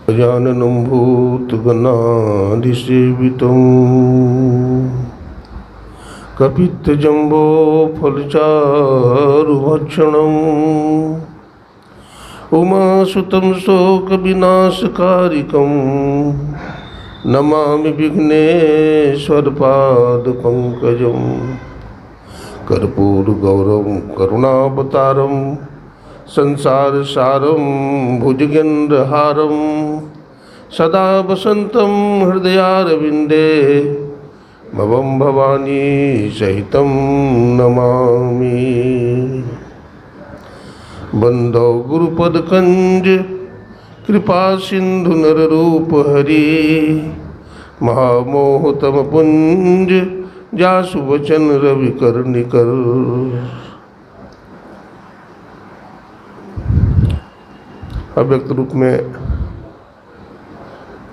गजाननं भूतगणाधिसेवितं कपित्थजम्बोफलचारुभक्षणम् उमासुतं शोकविनाशकारिकं नमामि विघ्नेश्वरपादपङ्कजं कर्पूरगौरवं करुणावतारं संसारसारं भुजगेन्द्रहारं सदा वसन्तं हृदयारविन्दे भवं भवानी सहितं नमामि। बंधो गुरुपदकंज कृपा सिंधु नररूप हरि महामोहतम पुंज जासु वचन रवि कर निकर। अव्यक्त रूप में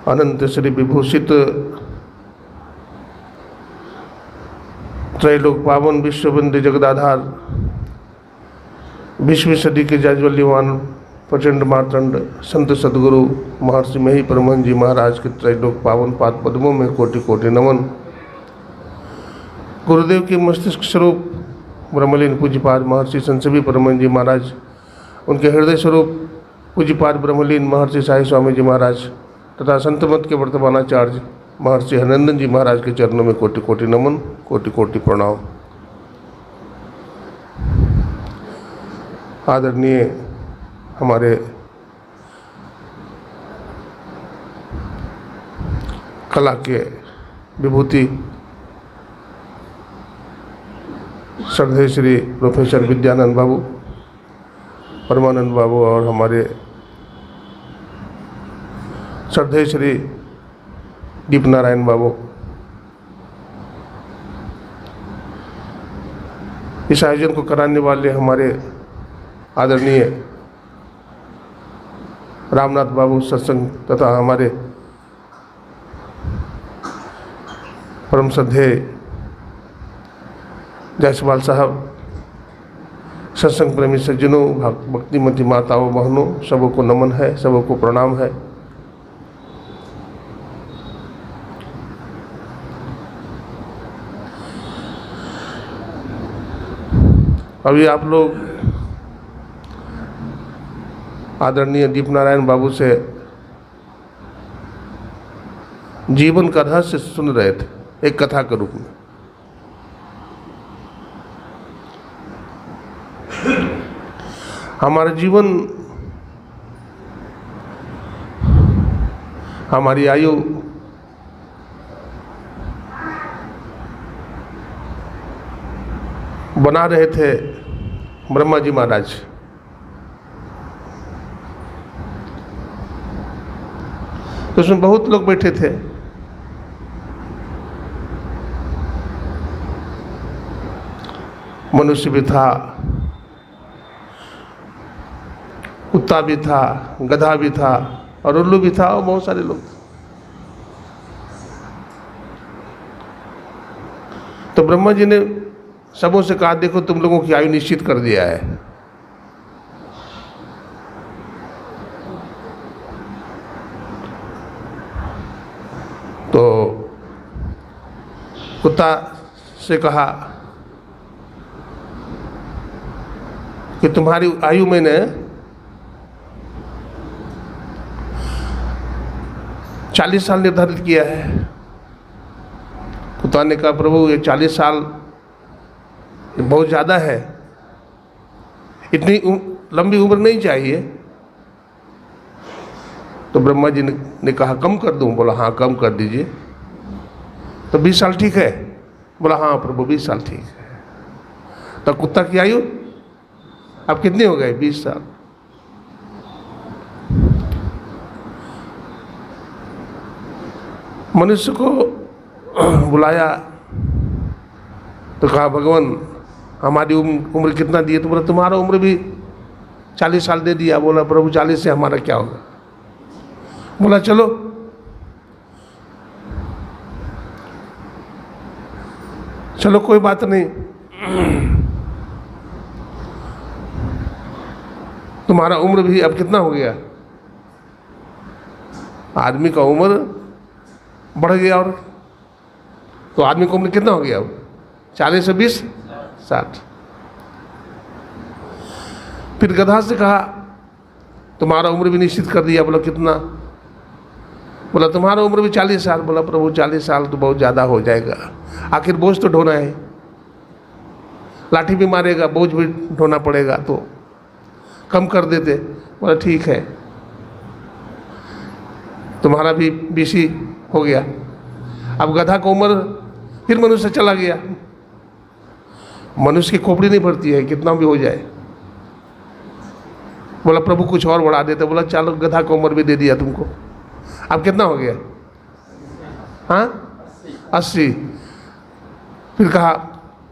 अनंत श्री विभूषित त्रैलोक पावन विश्ववंद्य जगदाधार बीसवीं सदी के जाज्वल्यमान प्रचंड मार्तंड संत सदगुरु महर्षि मही परमहंस जी महाराज के त्रैलोक पावन पाद पद्मों में कोटि कोटि नमन। गुरुदेव के मस्तिष्क स्वरूप ब्रह्मलीन पूज्यपाद महर्षि संत परमहंस जी महाराज, उनके हृदय स्वरूप पूज्यपाद ब्रह्मलीन महर्षि साई स्वामी जी महाराज तथा संत मत के वर्तमानाचार्य महर्षि हरनंदन जी महाराज के चरणों में कोटि कोटि नमन, कोटि कोटि प्रणाम। आदरणीय हमारे कला के विभूति श्रद्धेय श्री प्रोफेसर विद्यानंद बाबू, परमानंद बाबू और हमारे श्रद्धेय श्री दीप नारायण बाबू, इस आयोजन को कराने वाले हमारे आदरणीय रामनाथ बाबू सत्संग तथा हमारे परम श्रद्धेय जायसवाल साहब, सत्संग प्रेमी सज्जनों, भक्तिमती माताओं बहनों, सबों को नमन है, सबों को प्रणाम है। अभी आप लोग आदरणीय दीप नारायण बाबू से जीवन का रहस्य सुन रहे थे एक कथा के रूप में। हमारा जीवन, हमारी आयु बना रहे थे ब्रह्मा जी महाराज। तो उसमें बहुत लोग बैठे थे। मनुष्य भी था, कुत्ता भी था, गधा भी था और उल्लू भी था और बहुत सारे लोग। तो ब्रह्मा जी ने सबों से कहा, देखो तुम लोगों की आयु निश्चित कर दिया है। तो कुत्ता से कहा कि तुम्हारी आयु मैंने 40 साल निर्धारित किया है। कुत्ता ने कहा, प्रभु ये 40 साल बहुत ज़्यादा है, इतनी लंबी उम्र नहीं चाहिए। तो ब्रह्मा जी ने कहा, कम कर दूं? बोला हाँ कम कर दीजिए। तो 20 साल ठीक है? बोला हाँ प्रभु 20 साल ठीक है। तो कुत्ता की आयु अब कितनी हो गई? 20 साल। मनुष्य को बुलाया तो कहा, भगवान हमारी उम्र कितना दिए? तो बोला तुम्हारा उम्र भी 40 साल दे दिया। बोला प्रभु 40 से हमारा क्या होगा? बोला चलो चलो कोई बात नहीं, तुम्हारा उम्र भी अब कितना हो गया? आदमी का उम्र बढ़ गया, और तो आदमी का उम्र कितना हो गया अब? 40 से 20 60। फिर गधा से कहा तुम्हारा उम्र भी निश्चित कर दिया। बोला कितना? बोला तुम्हारा उम्र भी 40 साल। बोला प्रभु 40 साल तो बहुत ज़्यादा हो जाएगा, आखिर बोझ तो ढोना है, लाठी भी मारेगा, बोझ भी ढोना पड़ेगा, तो कम कर देते। बोला ठीक है, तुम्हारा भी 20 ही हो गया। अब गधा का उम्र फिर मनुष्य चला गया। मनुष्य की खोपड़ी नहीं भरती है कितना भी हो जाए। बोला प्रभु कुछ और बढ़ा देते। बोला चलो गधा का उम्र भी दे दिया तुमको, अब कितना हो गया? हाँ 80। फिर कहा,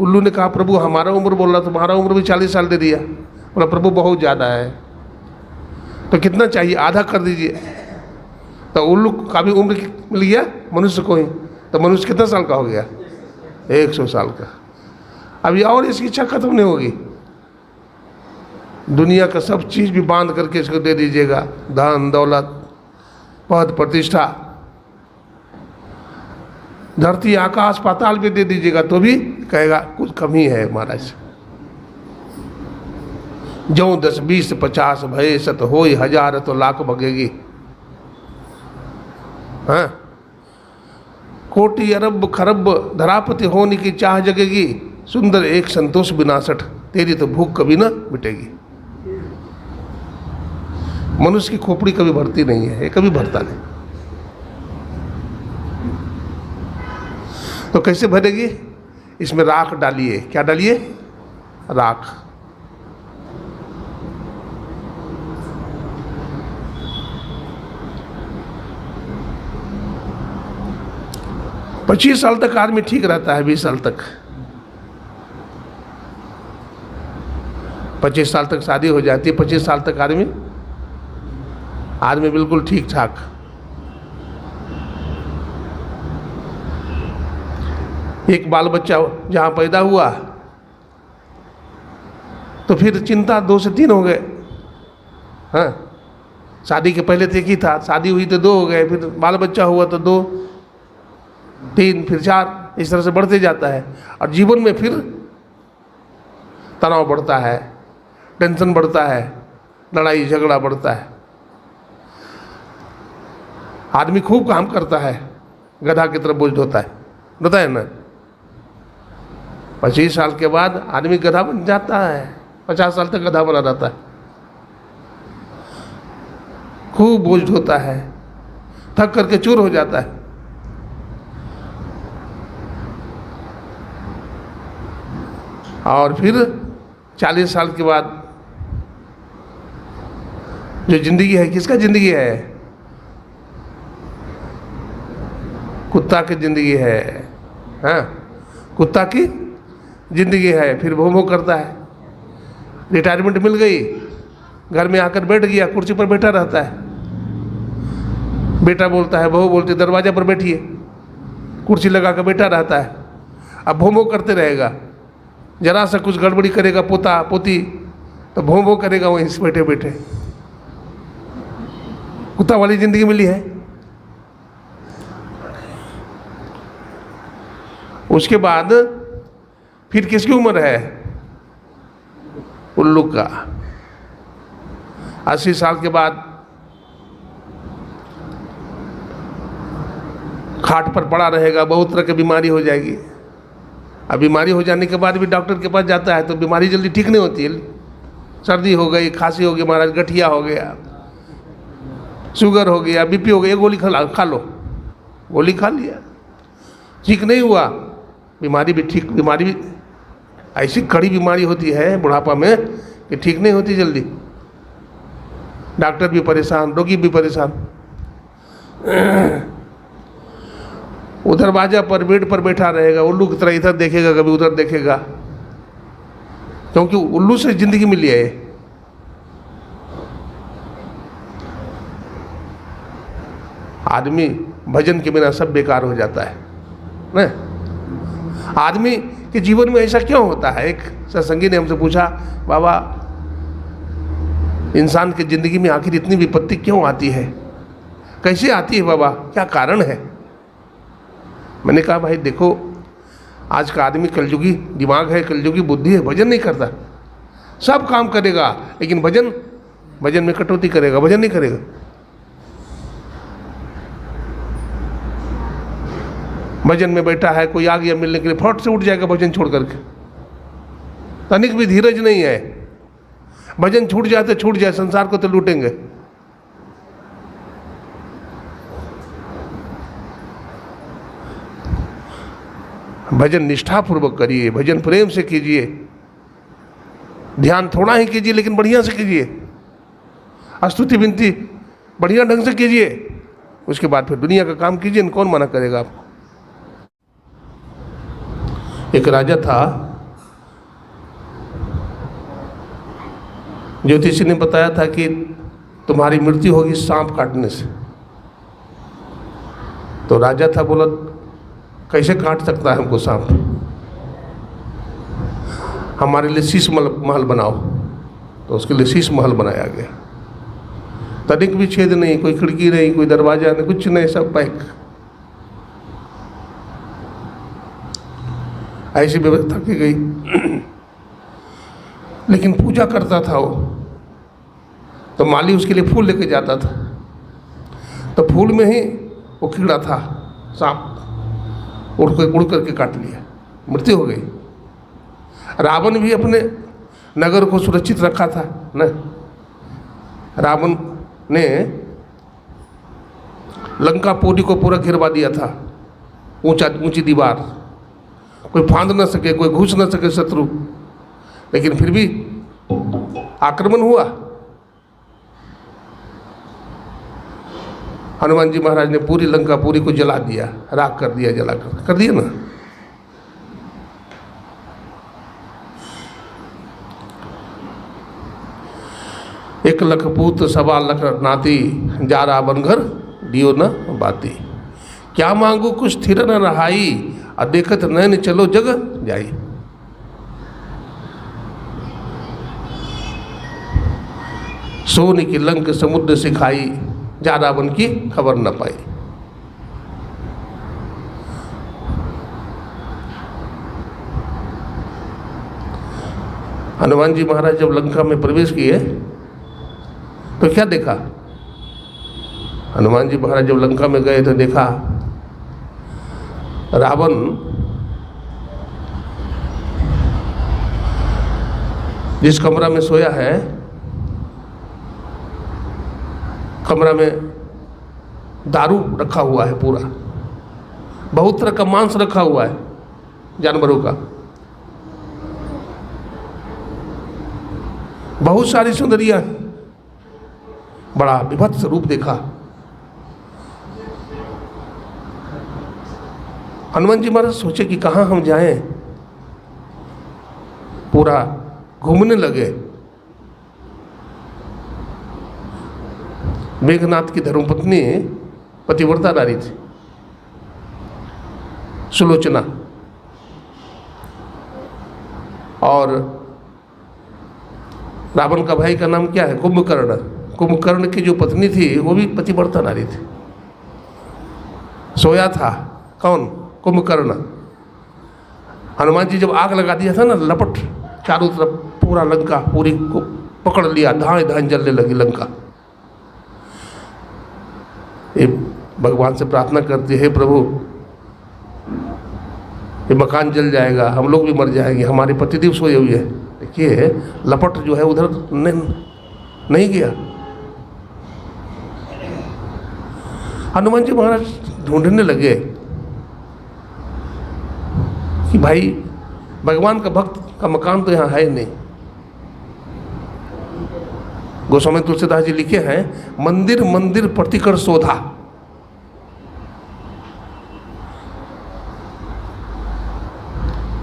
उल्लू ने कहा प्रभु हमारा उम्र बोल रहा, तुम्हारा उम्र भी 40 साल दे दिया। बोला प्रभु बहुत ज़्यादा है, तो कितना चाहिए? आधा कर दीजिए। तो उल्लू का भी उम्र मिल गया मनुष्य को ही, तो मनुष्य कितना साल का हो गया? 100 साल का। अभी और इसकी इच्छा खत्म नहीं होगी। दुनिया का सब चीज़ भी बांध करके इसको दे दीजिएगा, धन दौलत पद प्रतिष्ठा, धरती आकाश पाताल भी दे दीजिएगा तो भी कहेगा कुछ कमी है महाराज। जो 10 20 50 भय सत होय 1000 तो लाख भगेगी। हाँ, कोटि अरब खरब धरापति होने की चाह जगेगी, सुंदर एक संतोष विनाशठ, तेरी तो भूख कभी ना मिटेगी। मनुष्य की खोपड़ी कभी भरती नहीं है, ये कभी भरता नहीं। तो कैसे भरेगी? इसमें राख डालिए। क्या डालिए? राख। पच्चीस साल तक आदमी ठीक रहता है, 20 साल तक। 25 साल तक शादी हो जाती है, 25 साल तक आदमी बिल्कुल ठीक ठाक। एक बाल बच्चा जहाँ पैदा हुआ तो फिर चिंता 2 से 3 हो गए। हाँ, शादी के पहले तो एक ही था, शादी हुई तो 2 हो गए, फिर बाल बच्चा हुआ तो 2 3 फिर 4, इस तरह से बढ़ते जाता है। और जीवन में फिर तनाव बढ़ता है, टेंशन बढ़ता है, लड़ाई झगड़ा बढ़ता है। आदमी खूब काम करता है, गधा की तरफ बोझ ढोता है ना। 25 साल के बाद आदमी गधा बन जाता है, 50 साल तक गधा बना रहता है, खूब बोझ ढोता है, थक करके चूर हो जाता है। और फिर 40 साल के बाद जो जिंदगी है, किसका जिंदगी है? कुत्ता की जिंदगी है। हाँ, कुत्ता की जिंदगी है। फिर भों भों करता है, रिटायरमेंट मिल गई, घर में आकर बैठ गया, कुर्सी पर बैठा रहता है। बेटा बोलता है, बहू बोलती दरवाजा पर बैठिए, कुर्सी लगा कर बैठा रहता है। अब भों भों करते रहेगा, जरा सा कुछ गड़बड़ी करेगा पोता पोती तो भों भों करेगा वहीं से बैठे बैठे। कुत्ता वाली जिंदगी मिली है। उसके बाद फिर किसकी उम्र है? उल्लू का। 80 साल के बाद खाट पर पड़ा रहेगा, बहुत तरह की बीमारी हो जाएगी। अब बीमारी हो जाने के बाद भी डॉक्टर के पास जाता है तो बीमारी जल्दी ठीक नहीं होती है। सर्दी हो गई, खांसी हो गई महाराज, गठिया हो गया, शुगर हो गया, बीपी हो गया, गोली खा लो। गोली खा लिया, ठीक नहीं हुआ, बीमारी भी ठीक, बीमारी भी ऐसी कड़ी बीमारी होती है बुढ़ापा में कि ठीक नहीं होती जल्दी। डॉक्टर भी परेशान, रोगी भी परेशान। वो दरवाजा पर बेड पर बैठा रहेगा, उल्लू की तरह इधर देखेगा, कभी उधर देखेगा, क्योंकि उल्लू से जिंदगी मिली है। आदमी भजन के बिना सब बेकार हो जाता है ना। आदमी के जीवन में ऐसा क्यों होता है? एक सत्संगी ने हमसे पूछा, बाबा इंसान की जिंदगी में आखिर इतनी विपत्ति क्यों आती है? कैसे आती है बाबा, क्या कारण है? मैंने कहा भाई देखो, आज का आदमी कलयुगी दिमाग है, कलयुगी बुद्धि है, भजन नहीं करता। सब काम करेगा लेकिन भजन में कटौती करेगा, भजन नहीं करेगा। भजन में बैठा है, कोई आ गया मिलने के लिए, फट से उठ जाएगा भजन छोड़ करके। तनिक भी धीरज नहीं है। भजन छूट जाए तो छूट जाए, संसार को तो लूटेंगे। भजन निष्ठापूर्वक करिए, भजन प्रेम से कीजिए, ध्यान थोड़ा ही कीजिए लेकिन बढ़िया से कीजिए, स्तुति विनती बढ़िया ढंग से कीजिए, उसके बाद फिर दुनिया का काम कीजिए, कौन मना करेगा आपको। एक राजा था, ज्योतिषी ने बताया था कि तुम्हारी मृत्यु होगी सांप काटने से। तो राजा था, बोला कैसे काट सकता है हमको सांप, हमारे लिए शीश महल बनाओ। तो उसके लिए शीश महल बनाया गया। तनिक भी छेद नहीं, कोई खिड़की नहीं, कोई दरवाजा नहीं, कुछ नहीं, सब पैक। ऐसी व्यवस्था की गई। लेकिन पूजा करता था वो, तो माली उसके लिए फूल लेके जाता था, तो फूल में ही वो कीड़ा था, सांप उड़ करके काट लिया, मृत्यु हो गई। रावण भी अपने नगर को सुरक्षित रखा था न। रावण ने लंकापुरी को पूरा घिरवा दिया था, ऊंची दीवार, कोई फांद न सके, कोई घुस न सके शत्रु। लेकिन फिर भी आक्रमण हुआ। हनुमान जी महाराज ने पूरी लंकापुरी को जला दिया, राख कर दिया, जला कर दिया ना। एक लख पूत सवा लख नाती, जा रावण घर दियो न बाती। क्या मांगू कुछ स्थिर न रहाई, और देखत नैन चलो जग जाई। सोने की लंक समुद्र से खाई, जा रावण की खबर न पाई। हनुमान जी महाराज जब लंका में प्रवेश किए तो क्या देखा? हनुमान जी महाराज जब लंका में गए तो देखा रावण जिस कमरा में सोया है, कमरा में दारू रखा हुआ है, पूरा बहुत तरह का मांस रखा हुआ है जानवरों का, बहुत सारी सुंदरियां, बड़ा विभत्स रूप देखा। हनुमान जी महाराज सोचे कि कहाँ हम जाएं, पूरा घूमने लगे। मेघनाथ की धर्मपत्नी पतिव्रता नारी थी, सुलोचना, और रावण का भाई का नाम क्या है? कुंभकर्ण। कुंभकर्ण की जो पत्नी थी वो भी पतिव्रता नारी थी। सोया था कौन? कुंभकर्ण। हनुमान जी जब आग लगा दिया था ना, लपट चारों तरफ पूरा लंका पूरी को पकड़ लिया, धाए धाए जलने लगी लंका। ये भगवान से प्रार्थना करती है, प्रभु ये मकान जल जाएगा, हम लोग भी मर जाएंगे, हमारे पतिदेव सोए हुए हैं। देखिए लपट जो है उधर नहीं गया। हनुमान जी महाराज ढूंढने लगे कि भाई भगवान का भक्त का मकान तो यहाँ है नहीं। गोस्वामी तुलसीदास जी लिखे हैं, मंदिर मंदिर प्रतिकर शोधा।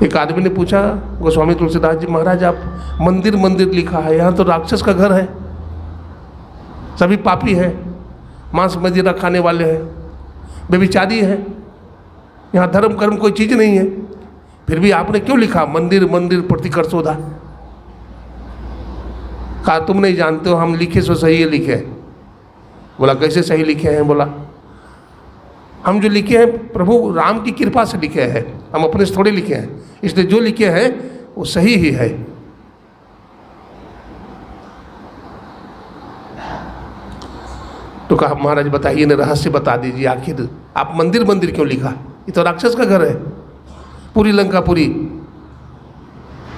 एक आदमी ने पूछा गोस्वामी तुलसीदास जी महाराज, आप मंदिर मंदिर लिखा है, यहाँ तो राक्षस का घर है, सभी पापी है, मांस मदिरा खाने वाले हैं, बेविचारी है, यहाँ धर्म कर्म कोई चीज़ नहीं है, फिर भी आपने क्यों लिखा मंदिर मंदिर प्रतिकर शोधा? कहा तुम नहीं जानते हो, हम लिखे सो सही है लिखे। बोला कैसे सही लिखे हैं? बोला हम जो लिखे हैं प्रभु राम की कृपा से लिखे हैं, हम अपने से थोड़े लिखे हैं, इसलिए जो लिखे हैं वो सही ही है। तो कहा महाराज बताइए ना, रहस्य बता दीजिए, आखिर आप मंदिर मंदिर क्यों लिखा? ये तो राक्षस का घर है, पूरी लंका पूरी।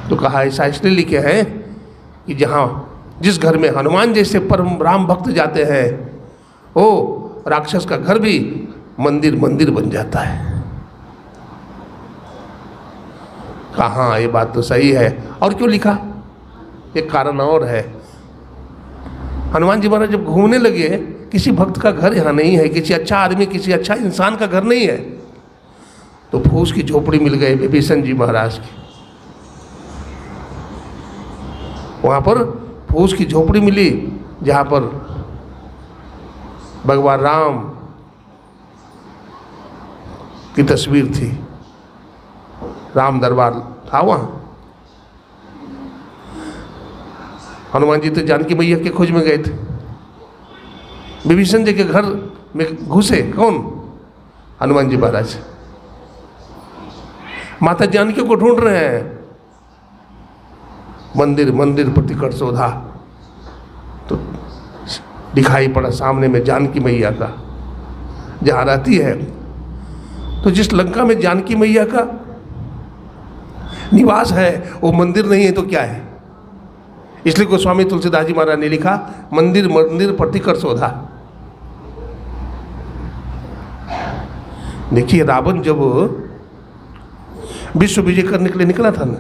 तो कहा ऐसा इसलिए लिखे हैं कि जहाँ जिस घर में हनुमान जैसे परम राम भक्त जाते हैं वो राक्षस का घर भी मंदिर मंदिर बन जाता है। कहा हाँ ये बात तो सही है। और क्यों लिखा? एक कारण और है। हनुमान जी महाराज जब घूमने लगे, किसी भक्त का घर यहाँ नहीं है, किसी अच्छा आदमी किसी अच्छा इंसान का घर नहीं है, तो फूस की झोपड़ी मिल गई विभीषण जी महाराज की। वहाँ पर फूस की झोपड़ी मिली जहाँ पर भगवान राम की तस्वीर थी, राम दरबार था वहाँ। हनुमान जी तो जानकी मैया के खोज में गए थे, विभीषण जी के घर में घुसे। कौन? हनुमान जी महाराज माता जानकी को ढूंढ रहे हैं। मंदिर मंदिर प्रतिकट शोधा, तो दिखाई पड़ा सामने में जानकी मैया का जहाँ रहती है। तो जिस लंका में जानकी मैया का निवास है वो मंदिर नहीं है तो क्या है? इसलिए गोस्वामी तुलसीदास जी महाराज ने लिखा मंदिर मंदिर प्रतिकट शोधा। देखिए रावण जब विश्व विजय करने के लिए निकला था ना,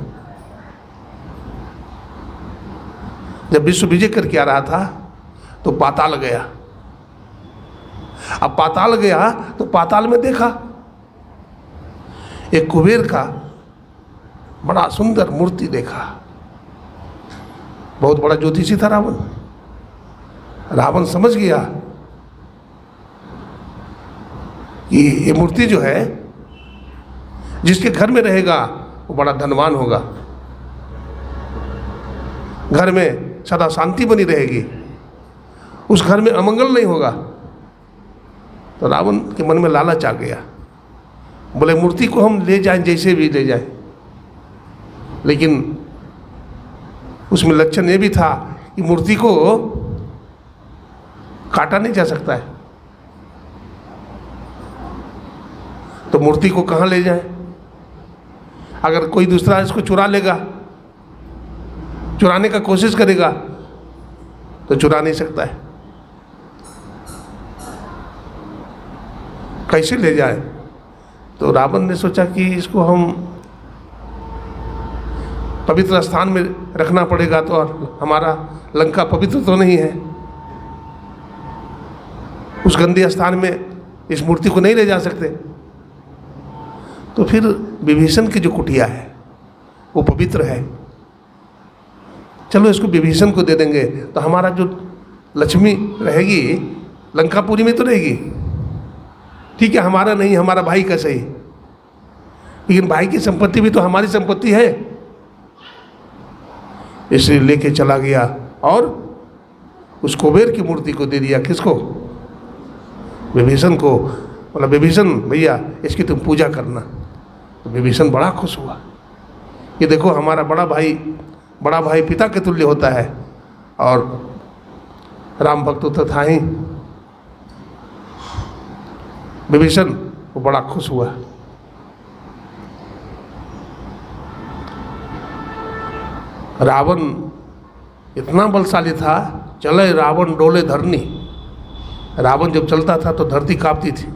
जब विश्व विजय करके आ रहा था तो पाताल गया। अब पाताल गया तो पाताल में देखा एक कुबेर का बड़ा सुंदर मूर्ति देखा। बहुत बड़ा ज्योतिषी था रावण। रावण समझ गया कि ये मूर्ति जो है जिसके घर में रहेगा वो बड़ा धनवान होगा, घर में सदा शांति बनी रहेगी, उस घर में अमंगल नहीं होगा। तो रावण के मन में लालच आ गया, बोले मूर्ति को हम ले जाएं, जैसे भी ले जाएं, लेकिन उसमें लक्षण ये भी था कि मूर्ति को काटा नहीं जा सकता है, तो मूर्ति को कहाँ ले जाएं? अगर कोई दूसरा इसको चुरा लेगा, चुराने का कोशिश करेगा तो चुरा नहीं सकता है, कैसे ले जाए? तो रावण ने सोचा कि इसको हम पवित्र स्थान में रखना पड़ेगा, तो हमारा लंका पवित्र तो नहीं है, उस गंदे स्थान में इस मूर्ति को नहीं ले जा सकते। तो फिर विभीषण की जो कुटिया है वो पवित्र है, चलो इसको विभीषण को दे देंगे, तो हमारा जो लक्ष्मी रहेगी लंकापुरी में तो रहेगी। ठीक है, हमारा नहीं, हमारा भाई का सही, लेकिन भाई की संपत्ति भी तो हमारी संपत्ति है। इसलिए लेके चला गया और उस कुबेर की मूर्ति को दे दिया। किसको? विभीषण को। बोला विभीषण भैया इसकी तुम पूजा करना। तो विभीषण बड़ा खुश हुआ, ये देखो हमारा बड़ा भाई पिता के तुल्य होता है, और राम भक्त तो था ही। विभीषण वो बड़ा खुश हुआ। रावण इतना बलशाली था, चले रावण डोले धरनी। रावण जब चलता था तो धरती कांपती थी।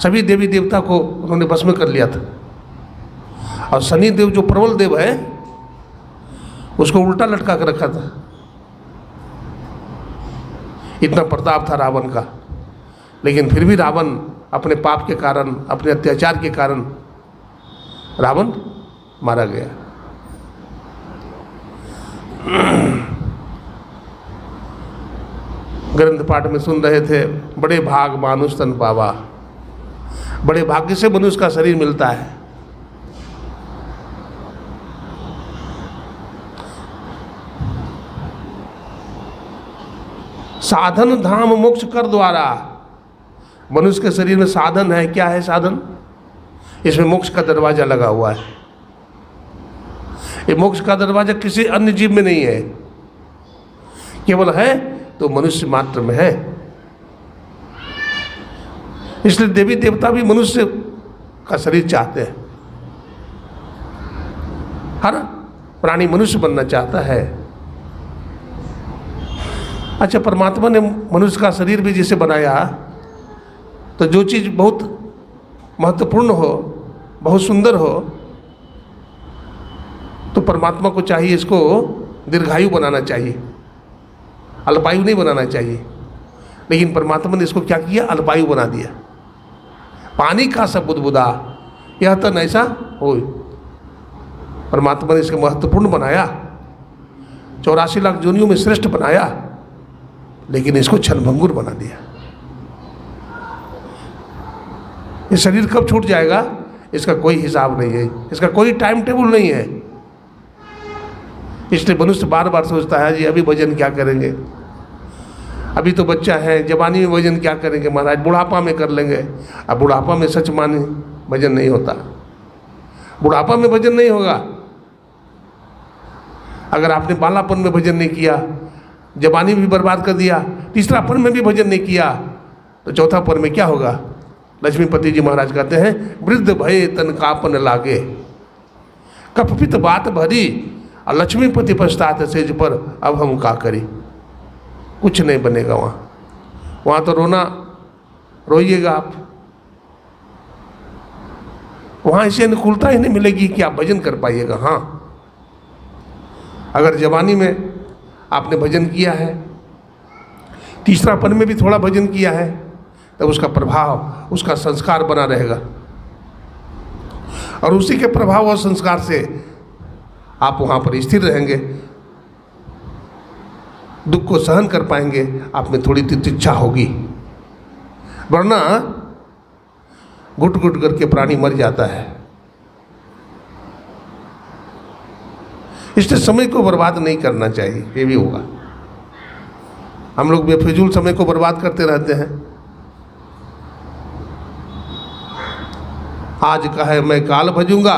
सभी देवी देवता को उन्होंने बस में कर लिया था, और शनि देव जो प्रबल देव है उसको उल्टा लटका कर रखा था। इतना प्रताप था रावण का, लेकिन फिर भी रावण अपने पाप के कारण, अपने अत्याचार के कारण रावण मारा गया। ग्रंथ पाठ में सुन रहे थे, बड़े भाग मानुष तन पावा, बड़े भाग्य से मनुष्य का शरीर मिलता है। साधन धाम मोक्ष कर द्वारा। मनुष्य के शरीर में साधन है। क्या है साधन? इसमें मोक्ष का दरवाजा लगा हुआ है। ये मोक्ष का दरवाजा किसी अन्य जीव में नहीं है, केवल है तो मनुष्य मात्र में है। इसलिए देवी देवता भी मनुष्य का शरीर चाहते हैं। हर प्राणी मनुष्य बनना चाहता है। अच्छा, परमात्मा ने मनुष्य का शरीर भी जिसे बनाया, तो जो चीज़ बहुत महत्वपूर्ण हो, बहुत सुंदर हो, तो परमात्मा को चाहिए इसको दीर्घायु बनाना चाहिए, अल्पायु नहीं बनाना चाहिए। लेकिन परमात्मा ने इसको क्या किया? अल्पायु बना दिया। पानी का सब बुदबुदा यह तन ऐसा हो। परमात्मा ने इसको महत्वपूर्ण बनाया, 84 लाख योनियों में श्रेष्ठ बनाया, लेकिन इसको क्षणभंगुर बना दिया। ये शरीर कब छूट जाएगा इसका कोई हिसाब नहीं है, इसका कोई टाइम टेबल नहीं है। इसलिए मनुष्य बार बार सोचता है जी अभी भजन क्या करेंगे, अभी तो बच्चा है, जवानी में भजन क्या करेंगे महाराज, बुढ़ापा में कर लेंगे। अब बुढ़ापा में सच माने भजन नहीं होता, बुढ़ापा में भजन नहीं होगा। अगर आपने बालापन में भजन नहीं किया, जवानी भी बर्बाद कर दिया, तीसरापन में भी भजन नहीं किया, तो चौथापन में क्या होगा? लक्ष्मीपति जी महाराज कहते हैं, वृद्ध भय तन कापन लागे, कपपित बात भरी, और लक्ष्मीपति पछतात सेज पर अब हम का करी। कुछ नहीं बनेगा वहाँ तो रोइएगा आप। वहाँ ऐसी अनुकूलता ही नहीं मिलेगी कि आप भजन कर पाइएगा। हाँ, अगर जवानी में आपने भजन किया है, तीसरापन में भी थोड़ा भजन किया है, तब उसका प्रभाव, उसका संस्कार बना रहेगा, और उसी के प्रभाव और संस्कार से आप वहाँ पर स्थिर रहेंगे, दुख को सहन कर पाएंगे, आप में थोड़ी तितिक्षा होगी। वरना घुट घुट करके प्राणी मर जाता है। इसलिए समय को बर्बाद नहीं करना चाहिए, ये भी होगा। हम लोग बेफिजूल समय को बर्बाद करते रहते हैं। आज कहे मैं काल भजूंगा,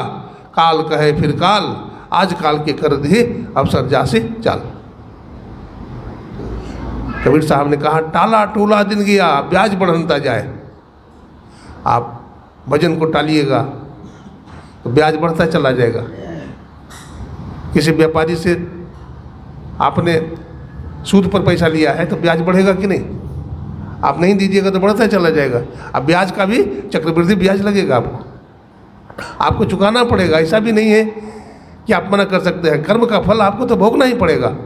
काल कहे फिर काल, आज काल के कर दे अवसर जासे चाल। कबीर साहब ने कहा, टाला टोला दिन गया ब्याज बढ़ता जाए। आप भजन को टालिएगा तो ब्याज बढ़ता चला जाएगा। किसी व्यापारी से आपने सूद पर पैसा लिया है तो ब्याज बढ़ेगा कि नहीं? आप नहीं दीजिएगा तो बढ़ता चला जाएगा। अब ब्याज का भी चक्रवृद्धि ब्याज लगेगा, आपको चुकाना पड़ेगा। ऐसा भी नहीं है कि आप मना कर सकते हैं। कर्म का फल आपको तो भोगना ही पड़ेगा,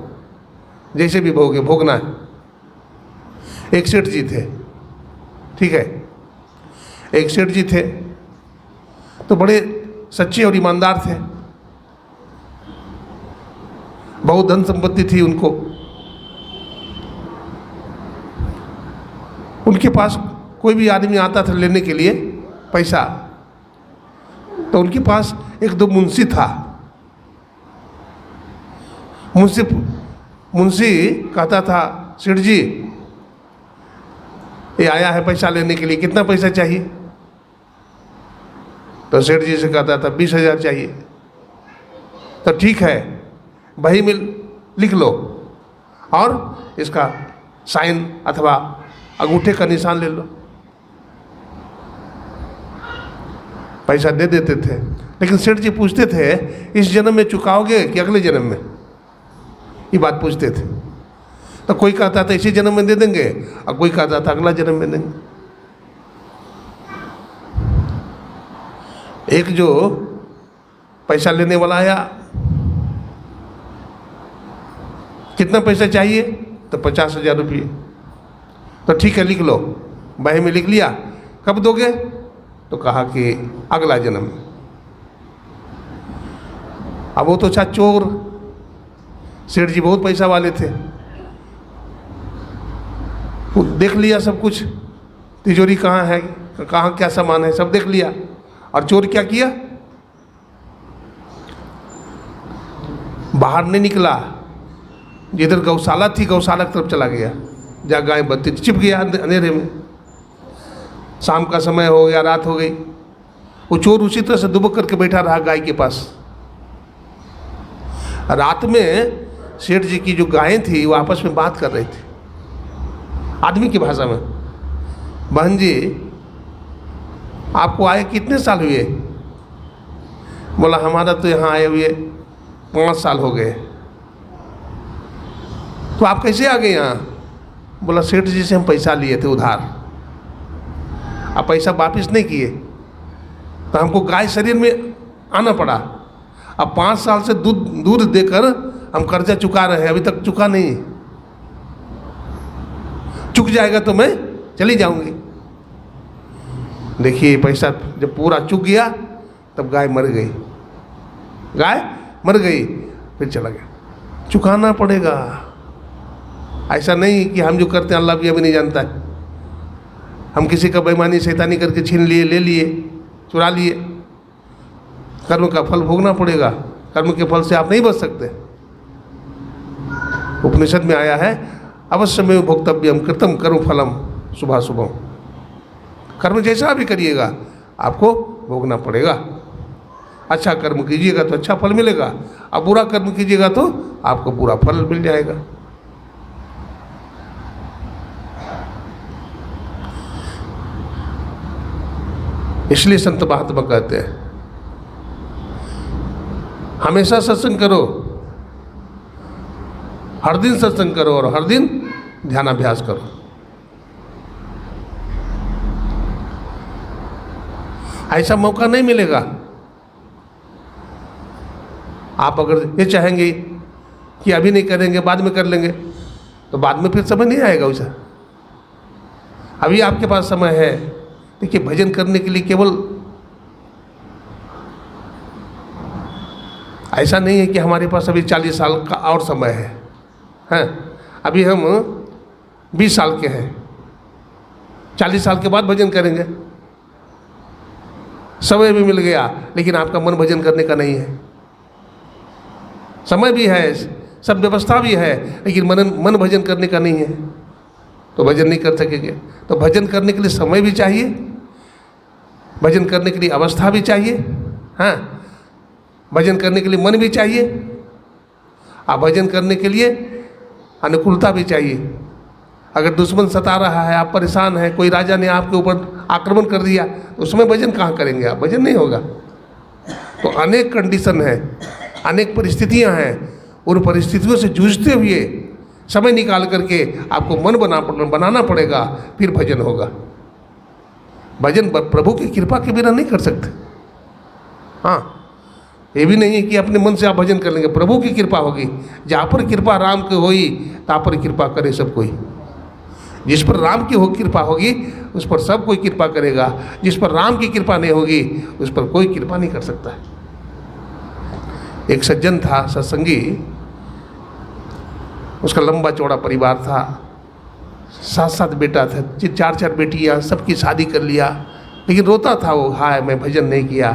जैसे भी भोगना है। एक सेठ जी थे, ठीक है, एक सेठ जी थे तो बड़े सच्चे और ईमानदार थे, बहुत धन संपत्ति थी उनको। उनके पास कोई भी आदमी आता था लेने के लिए पैसा, तो उनके पास एक दो मुंशी था। मुंशी कहता था, सेठ जी ये आया है पैसा लेने के लिए, कितना पैसा चाहिए? तो सेठ जी से कहता था 20,000 चाहिए। तो ठीक है, बही में लिख लो और इसका साइन अथवा अंगूठे का निशान ले लो। पैसा दे देते थे, लेकिन सेठ जी पूछते थे इस जन्म में चुकाओगे कि अगले जन्म में? ये बात पूछते थे। तो कोई कहता था इसी जन्म में दे देंगे, और कोई कहता था अगला जन्म में देंगे। एक जो पैसा लेने वाला आया, कितना पैसा चाहिए? तो 50,000 रुपये। तो ठीक है लिख लो, बही में लिख लिया। कब दोगे? तो कहा कि अगला जन्म में। अब वो तो अच्छा चोर, सेठ जी बहुत पैसा वाले थे, वो देख लिया सब कुछ, तिजोरी कहाँ है, कहाँ क्या सामान है, सब देख लिया। और चोर क्या किया? बाहर नहीं निकला, जिधर गौशाला थी गौशाला की तरफ चला गया। जहाँ गाय बत्ती छिप गया अंधेरे में। शाम का समय हो गया, रात हो गई। वो चोर उसी तरह से दुबक करके बैठा रहा गाय के पास। रात में सेठ जी की जो गायें थी वो आपस में बात कर रही थी आदमी की भाषा में। बहन जी, आपको आए कितने साल हुए? बोला हमारा तो यहाँ आए हुए 5 साल हो गए। तो आप कैसे आ गए यहाँ? बोला सेठ जी से हम पैसा लिए थे उधार, अब पैसा वापिस नहीं किए तो हमको गाय शरीर में आना पड़ा। अब 5 साल से दूध देकर हम कर्जा चुका रहे हैं, अभी तक चुका नहीं। चुक जाएगा तो मैं चली जाऊंगी। देखिए पैसा जब पूरा चुक गया तब गाय मर गई। गाय मर गई, फिर चला गया। चुकाना पड़ेगा। ऐसा नहीं कि हम जो करते हैं अल्लाह भी अभी नहीं जानता है। हम किसी का बेईमानी शैतानी करके छीन लिए, ले लिए, चुरा लिए, कर्म का फल भोगना पड़ेगा। कर्म के फल से आप नहीं बच सकते। उपनिषद में आया है अवश्य में भोक्तव्यम कृतम कर्म फलम शुभा शुभम। कर्म जैसा भी करिएगा आपको भोगना पड़ेगा। अच्छा कर्म कीजिएगा तो अच्छा फल मिलेगा, अब बुरा कर्म कीजिएगा तो आपको बुरा फल मिल जाएगा। इसलिए संत महात्मा कहते हैं हमेशा सत्संग करो, हर दिन सत्संग करो और हर दिन ध्यानाभ्यास करो। ऐसा मौका नहीं मिलेगा। आप अगर ये चाहेंगे कि अभी नहीं करेंगे बाद में कर लेंगे तो बाद में फिर समय नहीं आएगा वैसा। अभी आपके पास समय है। देखिए भजन करने के लिए केवल ऐसा नहीं है कि हमारे पास अभी 40 साल का और समय है, हैं? अभी हम 20 साल के हैं, 40 साल के बाद भजन करेंगे। समय भी मिल गया लेकिन आपका मन भजन करने का नहीं है। समय भी है, सब व्यवस्था भी है, लेकिन मन भजन करने का नहीं है, तो भजन नहीं कर सकेंगे। तो भजन करने के लिए समय भी चाहिए, भजन करने के लिए अवस्था भी चाहिए, हाँ, भजन करने के लिए मन भी चाहिए, और भजन करने के लिए अनुकूलता भी चाहिए। अगर दुश्मन सता रहा है, आप परेशान हैं, कोई राजा ने आपके ऊपर आक्रमण कर दिया, तो उसमें भजन कहाँ करेंगे आप? भजन नहीं होगा। तो अनेक कंडीशन है, अनेक परिस्थितियां हैं, उन परिस्थितियों से जूझते हुए समय निकाल करके आपको मन बनाना पड़ेगा, फिर भजन होगा। भजन प्रभु की कृपा के बिना नहीं कर सकते। हाँ, ये भी नहीं है कि अपने मन से आप भजन कर लेंगे, प्रभु की कृपा होगी। जहाँ पर कृपा राम की होई तहाँ पर कृपा करे सब कोई। जिस पर राम की कृपा होगी उस पर सब कोई कृपा करेगा, जिस पर राम की कृपा नहीं होगी उस पर कोई कृपा नहीं कर सकता है। एक सज्जन था, सत्संगी, उसका लंबा चौड़ा परिवार था, 7 बेटा थे, 4 बेटियां, सबकी शादी कर लिया, लेकिन रोता था वो, हाय मैं भजन नहीं किया,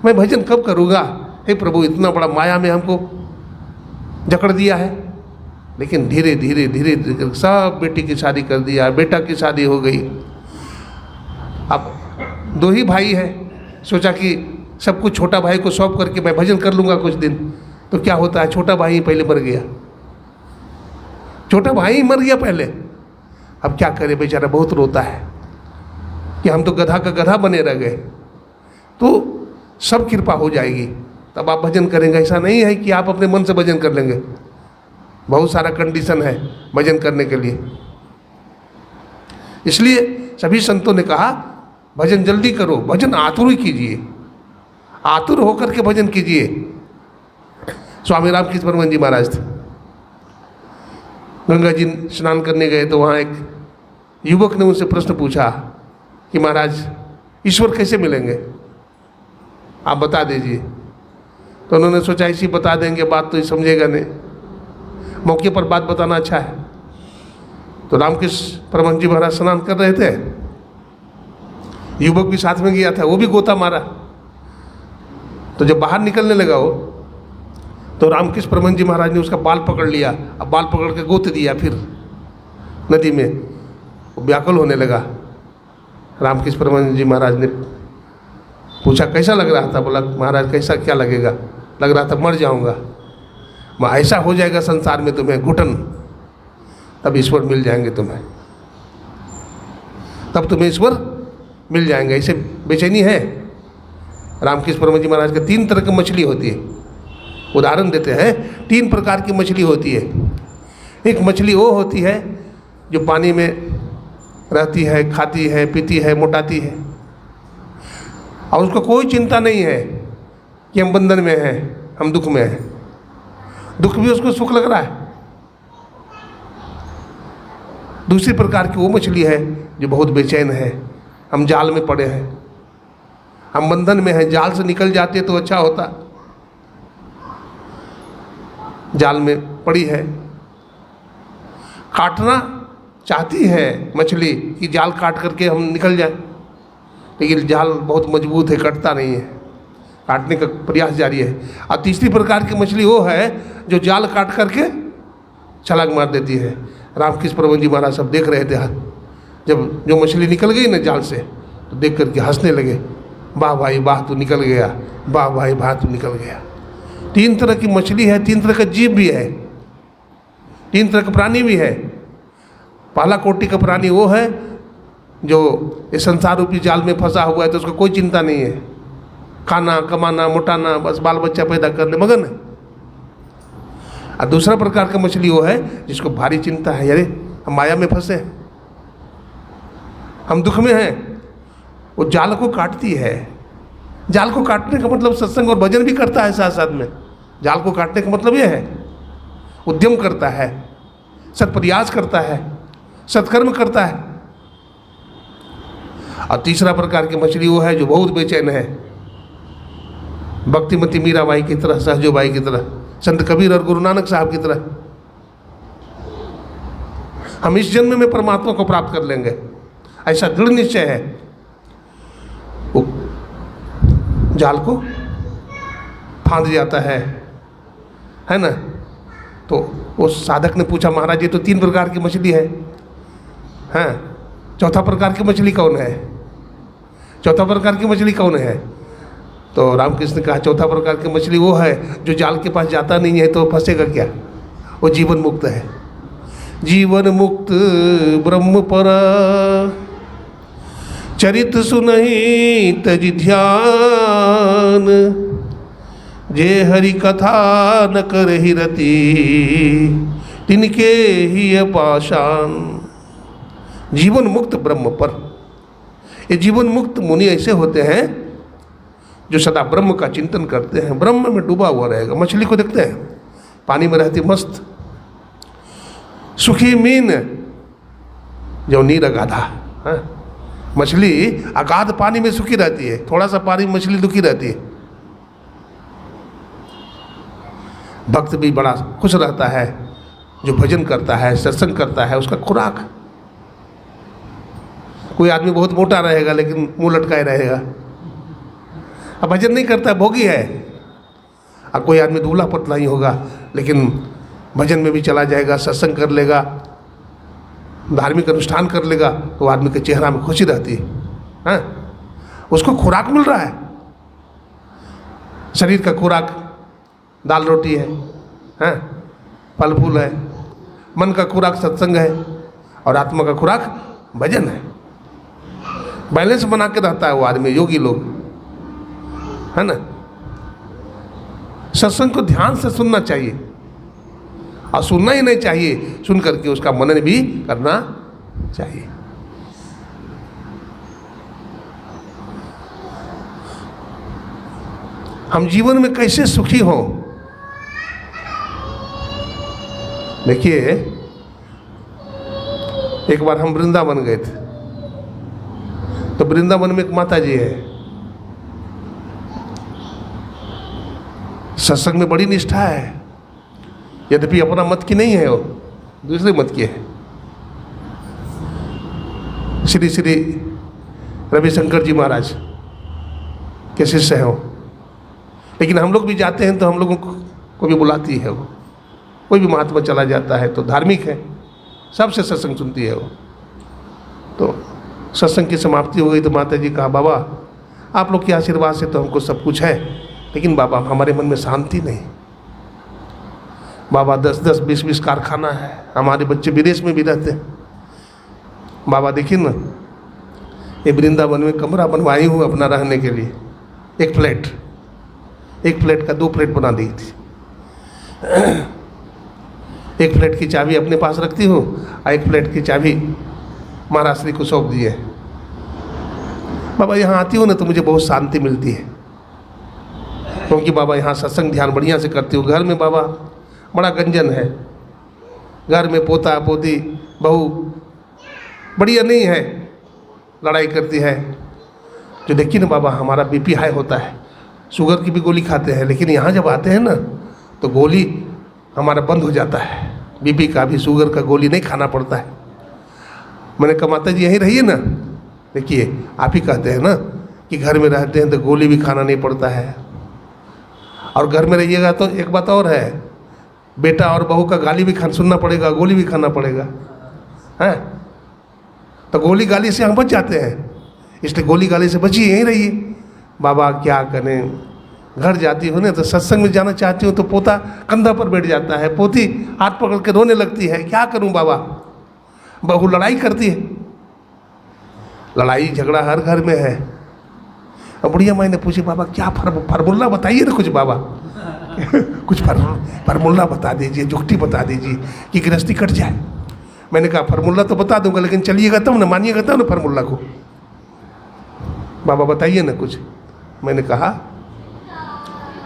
मैं भजन कब करूँगा, हे प्रभु इतना बड़ा माया में हमको जकड़ दिया है। लेकिन धीरे धीरे धीरे धीरे सब बेटी की शादी कर दिया, बेटा की शादी हो गई। अब 2 ही भाई है, सोचा कि सब कुछ छोटा भाई को सौंप करके मैं भजन कर लूँगा कुछ दिन। तो क्या होता है, छोटा भाई पहले मर गया, छोटा भाई मर गया पहले। अब क्या करे बेचारा, बहुत रोता है कि हम तो गधा का गधा बने रह गए। तो सब कृपा हो जाएगी तब आप भजन करेंगे। ऐसा नहीं है कि आप अपने मन से भजन कर लेंगे, बहुत सारा कंडीशन है भजन करने के लिए। इसलिए सभी संतों ने कहा भजन जल्दी करो, भजन आतुर कीजिए, आतुर होकर के भजन कीजिए। स्वामी रामकृष्ण परमहंस जी महाराज थे, गंगा जी स्नान करने गए तो वहाँ एक युवक ने उनसे प्रश्न पूछा कि महाराज ईश्वर कैसे मिलेंगे, आप बता दीजिए। तो उन्होंने सोचा इसी बता देंगे, बात तो ये समझेगा नहीं, मौके पर बात बताना अच्छा है। तो रामकृष्ण परमहंस जी महाराज स्नान कर रहे थे, युवक भी साथ में गया था, वो भी गोता मारा। तो जब बाहर निकलने लगा वो, तो रामकृष्ण परमहंस जी महाराज ने उसका बाल पकड़ लिया, अब बाल पकड़ के गोते दिया, फिर नदी में, वो व्याकुल होने लगा। रामकृष्ण परमहंस जी महाराज ने पूछा कैसा लग रहा था? बोला महाराज कैसा क्या लगेगा, लग रहा था मर जाऊंगा। ऐसा हो जाएगा संसार में तुम्हें घुटन, तब ईश्वर मिल जाएंगे तुम्हें, तब तुम्हें ईश्वर मिल जाएंगे। ऐसे बेचैनी है। रामकृष्ण परमहंस जी महाराज के 3 तरह की मछली होती है। उदाहरण देते हैं, 3 प्रकार की मछली होती है। एक मछली वो होती है जो पानी में रहती है, खाती है, पीती है, मोटाती है, और उसको कोई चिंता नहीं है कि हम बंधन में हैं, हम दुख में हैं। दुख भी उसको सुख लग रहा है। दूसरी प्रकार की वो मछली है जो बहुत बेचैन है, हम जाल में पड़े हैं, हम बंधन में हैं, जाल से निकल जाते तो अच्छा होता। जाल में पड़ी है, काटना चाहती है मछली कि जाल काट करके हम निकल जाए, लेकिन जाल बहुत मजबूत है, कटता नहीं है, काटने का प्रयास जारी है। और तीसरी प्रकार की मछली वो है जो जाल काट करके छलांग मार देती है। रामकृष्ण परमहंस जी महाराज सब देख रहे थे, जब जो मछली निकल गई ना जाल से, तो देख करके हंसने लगे, वाह भाई वाह तू निकल गया, वाह भाई वाह तू निकल गया। 3 तरह की मछली है, 3 तरह का जीव भी है, 3 तरह का प्राणी भी है। पहला कोटि का प्राणी वो है जो इस संसार रूपी जाल में फंसा हुआ है, तो उसको कोई चिंता नहीं है, खाना कमाना मोटाना, बस बाल बच्चा पैदा करने मगन है। और दूसरा प्रकार का मछली वो है जिसको भारी चिंता है, अरे हम माया में फंसे, हम दुख में हैं। वो जाल को काटती है। जाल को काटने का मतलब सत्संग और भजन भी करता है साथ साथ में। जाल को काटने का मतलब ये है, उद्यम करता है, सत्प्रयास करता है, सत्कर्म करता है। और तीसरा प्रकार की मछली वो है जो बहुत बेचैन है, भक्तिमती मीराबाई की तरह, सहजोबाई की तरह, संत कबीर और गुरु नानक साहब की तरह। हम इस जन्म में परमात्मा को प्राप्त कर लेंगे, ऐसा दृढ़ निश्चय है। वो जाल को फांद जाता है ना। तो उस साधक ने पूछा महाराज ये तो 3 प्रकार की मछली है, हाँ चौथा प्रकार की मछली कौन है? चौथा प्रकार की मछली कौन है? तो रामकृष्ण ने कहा चौथा प्रकार की मछली वो है जो जाल के पास जाता नहीं है, तो फंसेगा क्या? वो जीवन मुक्त है। जीवन मुक्त ब्रह्म पर चरित सुनहि तज ध्यान, जे हरि कथा न करहि रति, तिनके ही पाषाण। जीवन मुक्त ब्रह्म पर। ये जीवन मुक्त मुनि ऐसे होते हैं जो सदा ब्रह्म का चिंतन करते हैं, ब्रह्म में डूबा हुआ रहेगा। मछली को देखते हैं पानी में रहती मस्त, सुखी मीन जो नीर अगाधा। मछली अगाध पानी में सुखी रहती है, थोड़ा सा पानी में मछली दुखी रहती है। भक्त भी बड़ा खुश रहता है जो भजन करता है, सत्संग करता है, उसका खुराक। कोई आदमी बहुत मोटा रहेगा लेकिन मुंह लटकाए रहेगा, अब भजन नहीं करता, भोगी है। और कोई आदमी दूल्हा पतला ही होगा लेकिन भजन में भी चला जाएगा, सत्संग कर लेगा, धार्मिक अनुष्ठान कर लेगा, तो आदमी के चेहरा में खुशी रहती है। उसको खुराक मिल रहा है। शरीर का खुराक दाल रोटी है, फल फूल है। मन का खुराक सत्संग है और आत्मा का खुराक भजन है। बैलेंस बना के रहता है वो आदमी, योगी लोग, है ना। सत्संग को ध्यान से सुनना चाहिए, और सुनना ही नहीं चाहिए, सुन करके उसका मनन भी करना चाहिए। हम जीवन में कैसे सुखी हों? देखिए, एक बार हम वृंदावन गए थे, तो वृंदावन में एक माता जी है, सत्संग में बड़ी निष्ठा है, यद्यपि अपना मत की नहीं है, वो दूसरे मत की है। श्री श्री रविशंकर जी महाराज के शिष्य हैं वो। लेकिन हम लोग भी जाते हैं तो हम लोगों को भी बुलाती है वो। कोई भी महात्मा चला जाता है तो धार्मिक है, सबसे सत्संग सुनती है वो। तो सत्संग की समाप्ति हो गई तो माता जी कहा, बाबा आप लोग के आशीर्वाद से तो हमको सब कुछ है, लेकिन बाबा हमारे मन में शांति नहीं। बाबा 10-10, 20-20 कारखाना है, हमारे बच्चे विदेश में भी रहते हैं। बाबा देखिए ना, ये वृंदावन में कमरा बनवाई हूँ अपना रहने के लिए, एक फ्लैट का 2 फ्लैट बना दी थी। एक फ्लैट की चाबी अपने पास रखती हूँ और एक फ्लैट की चाबी महाराज श्री को सौंप दी है। बाबा यहाँ आती हूँ ना तो मुझे बहुत शांति मिलती है, क्योंकि बाबा यहाँ सत्संग ध्यान बढ़िया से करती हूँ। घर में बाबा बड़ा गंजन है, घर में पोता पोती बहू बढ़िया नहीं है, लड़ाई करती है। जो देखिए ना बाबा, हमारा बीपी हाई होता है, शुगर की भी गोली खाते हैं, लेकिन यहाँ जब आते हैं ना तो गोली हमारा बंद हो जाता है, बीपी का भी शुगर का गोली नहीं खाना पड़ता है। मैंने कहा माता जी यहीं रहिए ना, देखिए आप ही कहते हैं ना कि घर में रहते हैं तो गोली भी खाना नहीं पड़ता है, और घर में रहिएगा तो एक बात और है, बेटा और बहू का गाली भी सुनना पड़ेगा, गोली भी खाना पड़ेगा, है तो गोली गाली से हम बच जाते हैं, इसलिए गोली गाली से बचिए, यहीं रहिए। बाबा क्या करें, घर जाती हूँ ना तो सत्संग में जाना चाहती हूँ तो पोता कंधा पर बैठ जाता है, पोती हाथ पकड़ के रोने लगती है, क्या करूँ बाबा। बहू लड़ाई करती है, लड़ाई झगड़ा हर घर में है। अब बुढ़िया माई ने पूछी, बाबा क्या फार्मूला बताइए ना कुछ बाबा कुछ फार्मूला बता दीजिए, जुगती बता दीजिए कि गृहस्थी कट जाए। मैंने कहा फार्मूला तो बता दूंगा, लेकिन चलिएगा तब ना, मानिएगा तब ना फार्मूला को। बाबा बताइए ना कुछ। मैंने कहा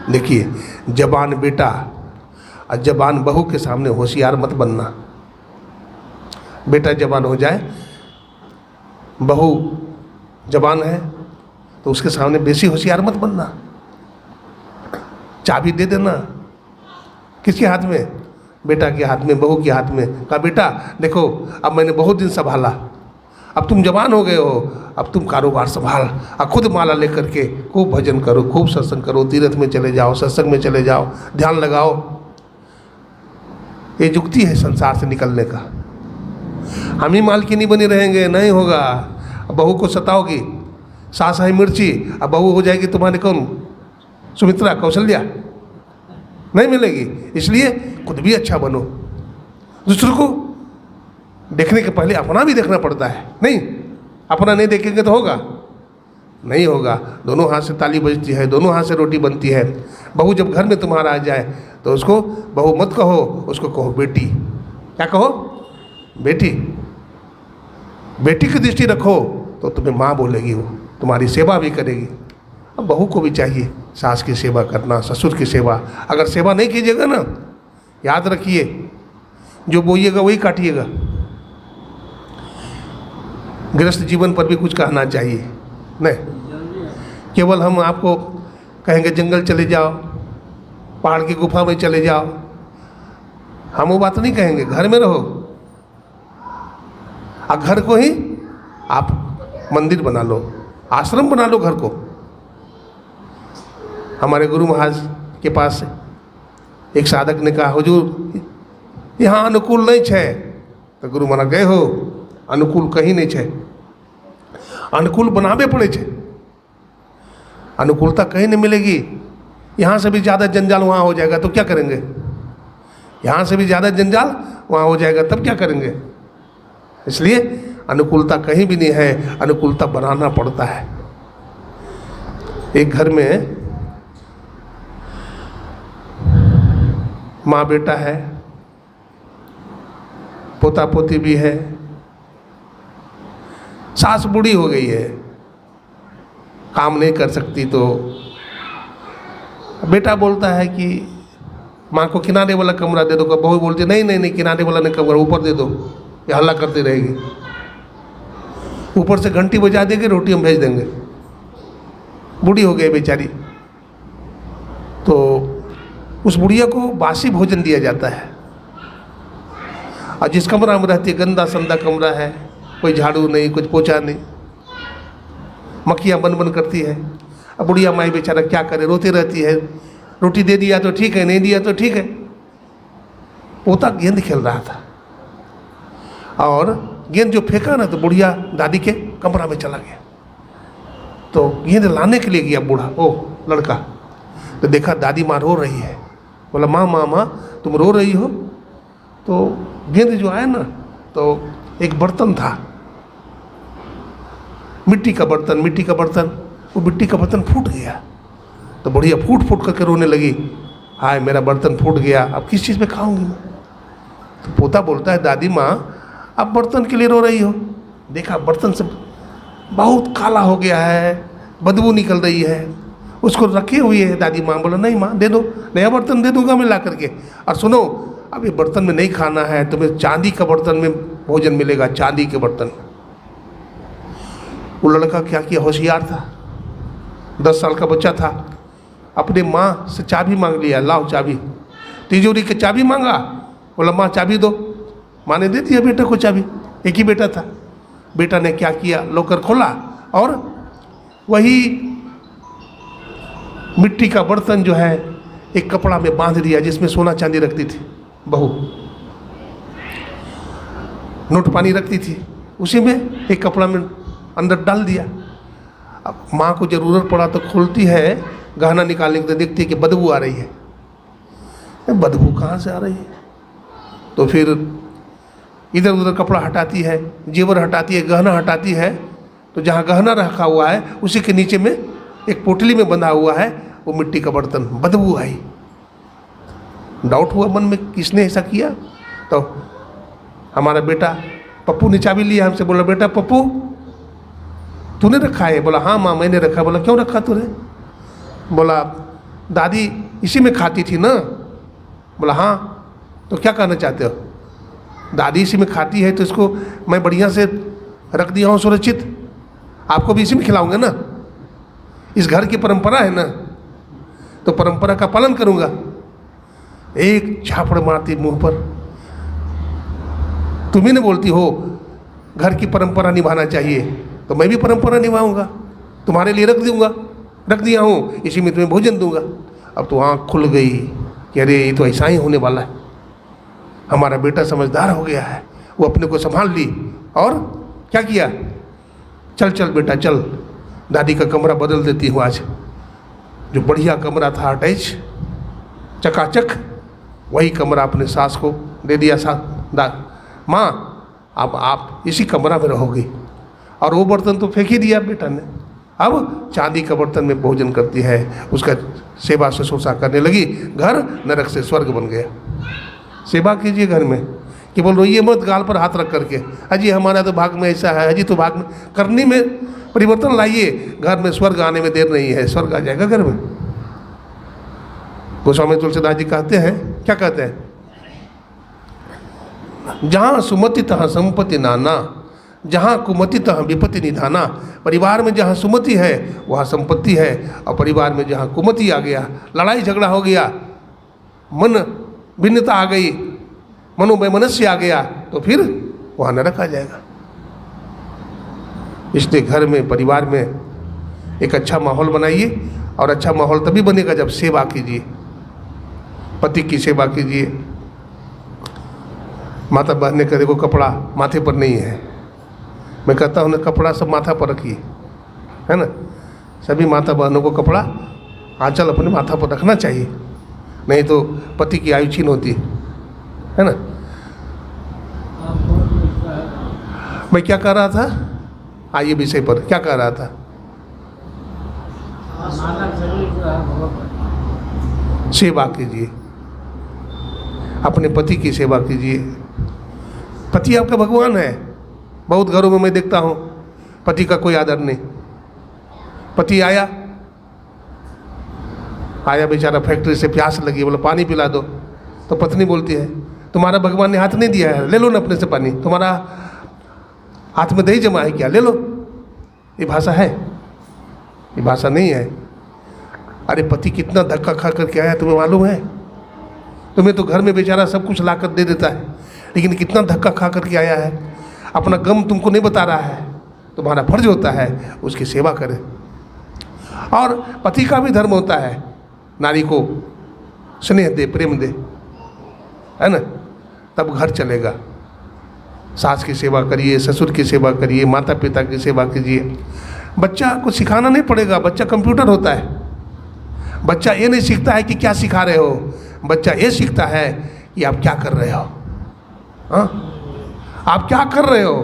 देखिए, जबान बेटा और जबान बहू के सामने होशियार मत बनना। बेटा जबान हो जाए, बहू जबान है तो उसके सामने बेसी होशियार मत बनना। चाबी दे देना, किसके हाथ में, बेटा के हाथ में, बहू के हाथ में। कहा बेटा देखो अब मैंने बहुत दिन संभाला, अब तुम जवान हो गए हो, अब तुम कारोबार संभाल, और खुद माला लेकर के खूब भजन करो, खूब सत्संग करो, तीर्थ में चले जाओ, सत्संग में चले जाओ, ध्यान लगाओ। ये युक्ति है संसार से निकलने का। हम ही मालकिनी बनी रहेंगे, नहीं होगा। बहू को सताओगी, सास है मिर्ची, अब बहू हो जाएगी तुम्हारे कौन, सुमित्रा, कौशल्या, नहीं मिलेगी। इसलिए खुद भी अच्छा बनो, दूसरों को देखने के पहले अपना भी देखना पड़ता है। नहीं, अपना नहीं देखेंगे तो होगा, नहीं होगा। दोनों हाथ से ताली बजती है, दोनों हाथ से रोटी बनती है। बहू जब घर में तुम्हारा आ जाए तो उसको बहू मत कहो, उसको कहो बेटी। क्या कहो, बेटी। बेटी की दृष्टि रखो तो तुम्हें माँ बोलेगी, वो तुम्हारी सेवा भी करेगी। अब बहू को भी चाहिए सास की सेवा करना, ससुर की सेवा। अगर सेवा नहीं कीजिएगा ना, याद रखिए जो बोइएगा वही काटिएगा। गृहस्थ जीवन पर भी कुछ कहना चाहिए, नहीं केवल हम आपको कहेंगे जंगल चले जाओ, पहाड़ की गुफा में चले जाओ, हम वो बात नहीं कहेंगे। घर में रहो, और घर को ही आप मंदिर बना लो, आश्रम बना लो घर को। हमारे गुरु महाराज के पास एक साधक ने कहा, हुजूर यहाँ अनुकूल नहीं है। तो गुरु महाराज गए हो, अनुकूल कहीं नहीं है, अनुकूल बनावे पड़े छे, अनुकूलता कहीं नहीं मिलेगी। यहाँ से भी ज़्यादा जंजाल वहाँ हो जाएगा तो क्या करेंगे, यहाँ से भी ज़्यादा जंजाल वहाँ हो जाएगा तब क्या करेंगे। इसलिए अनुकूलता कहीं भी नहीं है, अनुकूलता बनाना पड़ता है। एक घर में माँ बेटा है, पोता पोती भी है, सास बूढ़ी हो गई है, काम नहीं कर सकती, तो बेटा बोलता है कि माँ को किनारे वाला कमरा दे दो। बहू बोलती है नहीं नहीं नहीं, किनारे वाला नहीं कमरा, ऊपर दे दो, ये हल्ला करती रहेगी। ऊपर से घंटी बजा देगी, रोटी हम भेज देंगे। बूढ़ी हो गई बेचारी, तो उस बुढ़िया को बासी भोजन दिया जाता है, और जिस कमरा में रहती है गंदा संदा कमरा है, कोई झाड़ू नहीं, कुछ पोछा नहीं, मक्खियाँ बन बन करती है। अब बुढ़िया माई बेचारा क्या करे, रोती रहती है। रोटी दे दिया तो ठीक है, नहीं दिया तो ठीक है। पोता गेंद खेल रहा था, और गेंद जो फेंका ना तो बुढ़िया दादी के कमरा में चला गया। तो गेंद लाने के लिए गया बूढ़ा, ओ लड़का, तो देखा दादी माँ रो रही है। बोला माँ माँ माँ तुम रो रही हो? तो गेंद जो आया ना तो एक बर्तन था, मिट्टी का बर्तन, वो मिट्टी का बर्तन फूट गया। तो बुढ़िया फूट फूट करके रोने लगी, हाय मेरा बर्तन फूट गया, अब किस चीज़ में खाऊंगी मैं? तो पोता बोलता है दादी माँ आप बर्तन के लिए रो रही हो? देखा बर्तन से बहुत काला हो गया है, बदबू निकल रही है, उसको रखे हुई है। दादी माँ बोला नहीं माँ दे दो, नया बर्तन दे दूंगा मैं ला करके। और सुनो अब ये बर्तन में नहीं खाना है, तुम्हें चांदी का बर्तन में भोजन मिलेगा, चांदी के बर्तन। वो लड़का क्या किया, होशियार था, 10 साल का बच्चा था, अपने माँ से चाबी मांग लिया, लाओ चाबी, तिजोरी के चाबी मांगा। बोला माँ चाबी दो, माँ ने दे दिया बेटे को चाबी, एक ही बेटा था। बेटा ने क्या किया, लॉकर खोला और वही मिट्टी का बर्तन जो है एक कपड़ा में बांध दिया जिसमें सोना चांदी रखती थी बहू, नोट पानी रखती थी, उसी में एक कपड़ा में अंदर डाल दिया। अब माँ को ज़रूरत पड़ा तो खोलती है, गहना निकालने के लिए देखती है कि बदबू आ रही है। बदबू कहाँ से आ रही है? तो फिर इधर उधर कपड़ा हटाती है, जेवर हटाती है, गहना हटाती है, तो जहाँ गहना रखा हुआ है उसी के नीचे में एक पोटली में बंधा हुआ है वो मिट्टी का बर्तन। बदबू आई, डाउट हुआ मन में किसने ऐसा किया। तो हमारा बेटा पप्पू ने चाबी लिया हमसे, बोला बेटा पप्पू तूने रखा है? बोला हाँ माँ मैंने रखा। बोला क्यों रखा तूने? बोला दादी इसी में खाती थी ना। बोला हाँ, तो क्या कहना चाहते हो? दादी इसी में खाती है तो इसको मैं बढ़िया से रख दिया हूँ सुरक्षित, आपको भी इसी में खिलाऊंगा ना, इस घर की परंपरा है ना, तो परंपरा का पालन करूंगा। एक झापड़ मारती मुंह पर, तुम ही ने बोलती हो घर की परंपरा निभाना चाहिए, तो मैं भी परंपरा निभाऊंगा, तुम्हारे लिए रख दिया हूँ, इसी में तुम्हें भोजन दूंगा। अब तो आँख खुल गई कि अरे ये तो ऐसा ही होने वाला है। हमारा बेटा समझदार हो गया है, वो अपने को संभाल ली और क्या किया, चल चल बेटा चल, दादी का कमरा बदल देती हूँ आज। जो बढ़िया कमरा था अटैच चकाचक, वही कमरा अपने सास को दे दिया। माँ अब आप इसी कमरा में रहोगी। और वो बर्तन तो फेंक ही दिया बेटा ने, अब चांदी का बर्तन में भोजन करती है, उसका सेवा शुश्रूषा करने लगी। घर नरक से स्वर्ग बन गया। सेवा कीजिए घर में, कि बोल रोइए मत गाल पर हाथ रख करके, अजी हमारा तो भाग में ऐसा है, अजी तो भाग में, करनी में परिवर्तन लाइए, घर में स्वर्ग आने में देर नहीं है, स्वर्ग आ जाएगा घर में। गोस्वामी तुलसीदास जी कहते हैं, क्या कहते हैं, जहाँ सुमति तहाँ संपत्ति नाना, जहाँ कुमति तहाँ विपत्ति निधाना। परिवार में जहाँ सुमति है वहाँ संपत्ति है, और परिवार में जहाँ कुमति आ गया, लड़ाई झगड़ा हो गया, मन भिन्नता आ गई, मनोवैमनस्य आ गया, तो फिर वहाँ नरक आ जाएगा। इसलिए घर में परिवार में एक अच्छा माहौल बनाइए, और अच्छा माहौल तभी बनेगा जब सेवा कीजिए, पति की सेवा कीजिए। माता बहन ने करे को कपड़ा माथे पर नहीं है, मैं कहता हूँ ना कपड़ा सब माथा पर रखिए, है ना। सभी माता बहनों को कपड़ा आंचल अपने माथा पर रखना चाहिए, नहीं तो पति की आयु छीन होती है ना। मैं क्या कह रहा था, आइए विषय पर क्या कह रहा था। सेवा कीजिए, अपने पति की सेवा कीजिए। पति आपका भगवान है। बहुत घरों में मैं देखता हूँ पति का कोई आदर नहीं। पति आया बेचारा फैक्ट्री से, प्यास लगी, बोला पानी पिला दो, तो पत्नी बोलती है तुम्हारा भगवान ने हाथ नहीं दिया है, ले लो ना अपने से पानी, तुम्हारा हाथ में दही जमा है क्या, ले लो। ये भाषा है? ये भाषा नहीं है। अरे पति कितना धक्का खा करके आया तुम्हें मालूम है? तुम्हें तो घर में बेचारा सब कुछ ला कर दे देता है, लेकिन कितना धक्का खा करके आया है, अपना गम तुमको नहीं बता रहा है। तुम्हारा फर्ज होता है उसकी सेवा करें। और पति का भी धर्म होता है नारी को स्नेह दे, प्रेम दे, है ना, तब घर चलेगा। सास की सेवा करिए, ससुर की सेवा करिए, माता पिता की सेवा कीजिए। बच्चा को सिखाना नहीं पड़ेगा, बच्चा कंप्यूटर होता है। बच्चा ये नहीं सीखता है कि क्या सिखा रहे हो, बच्चा ये सीखता है कि आप क्या कर रहे हो। हाँ, आप क्या कर रहे हो,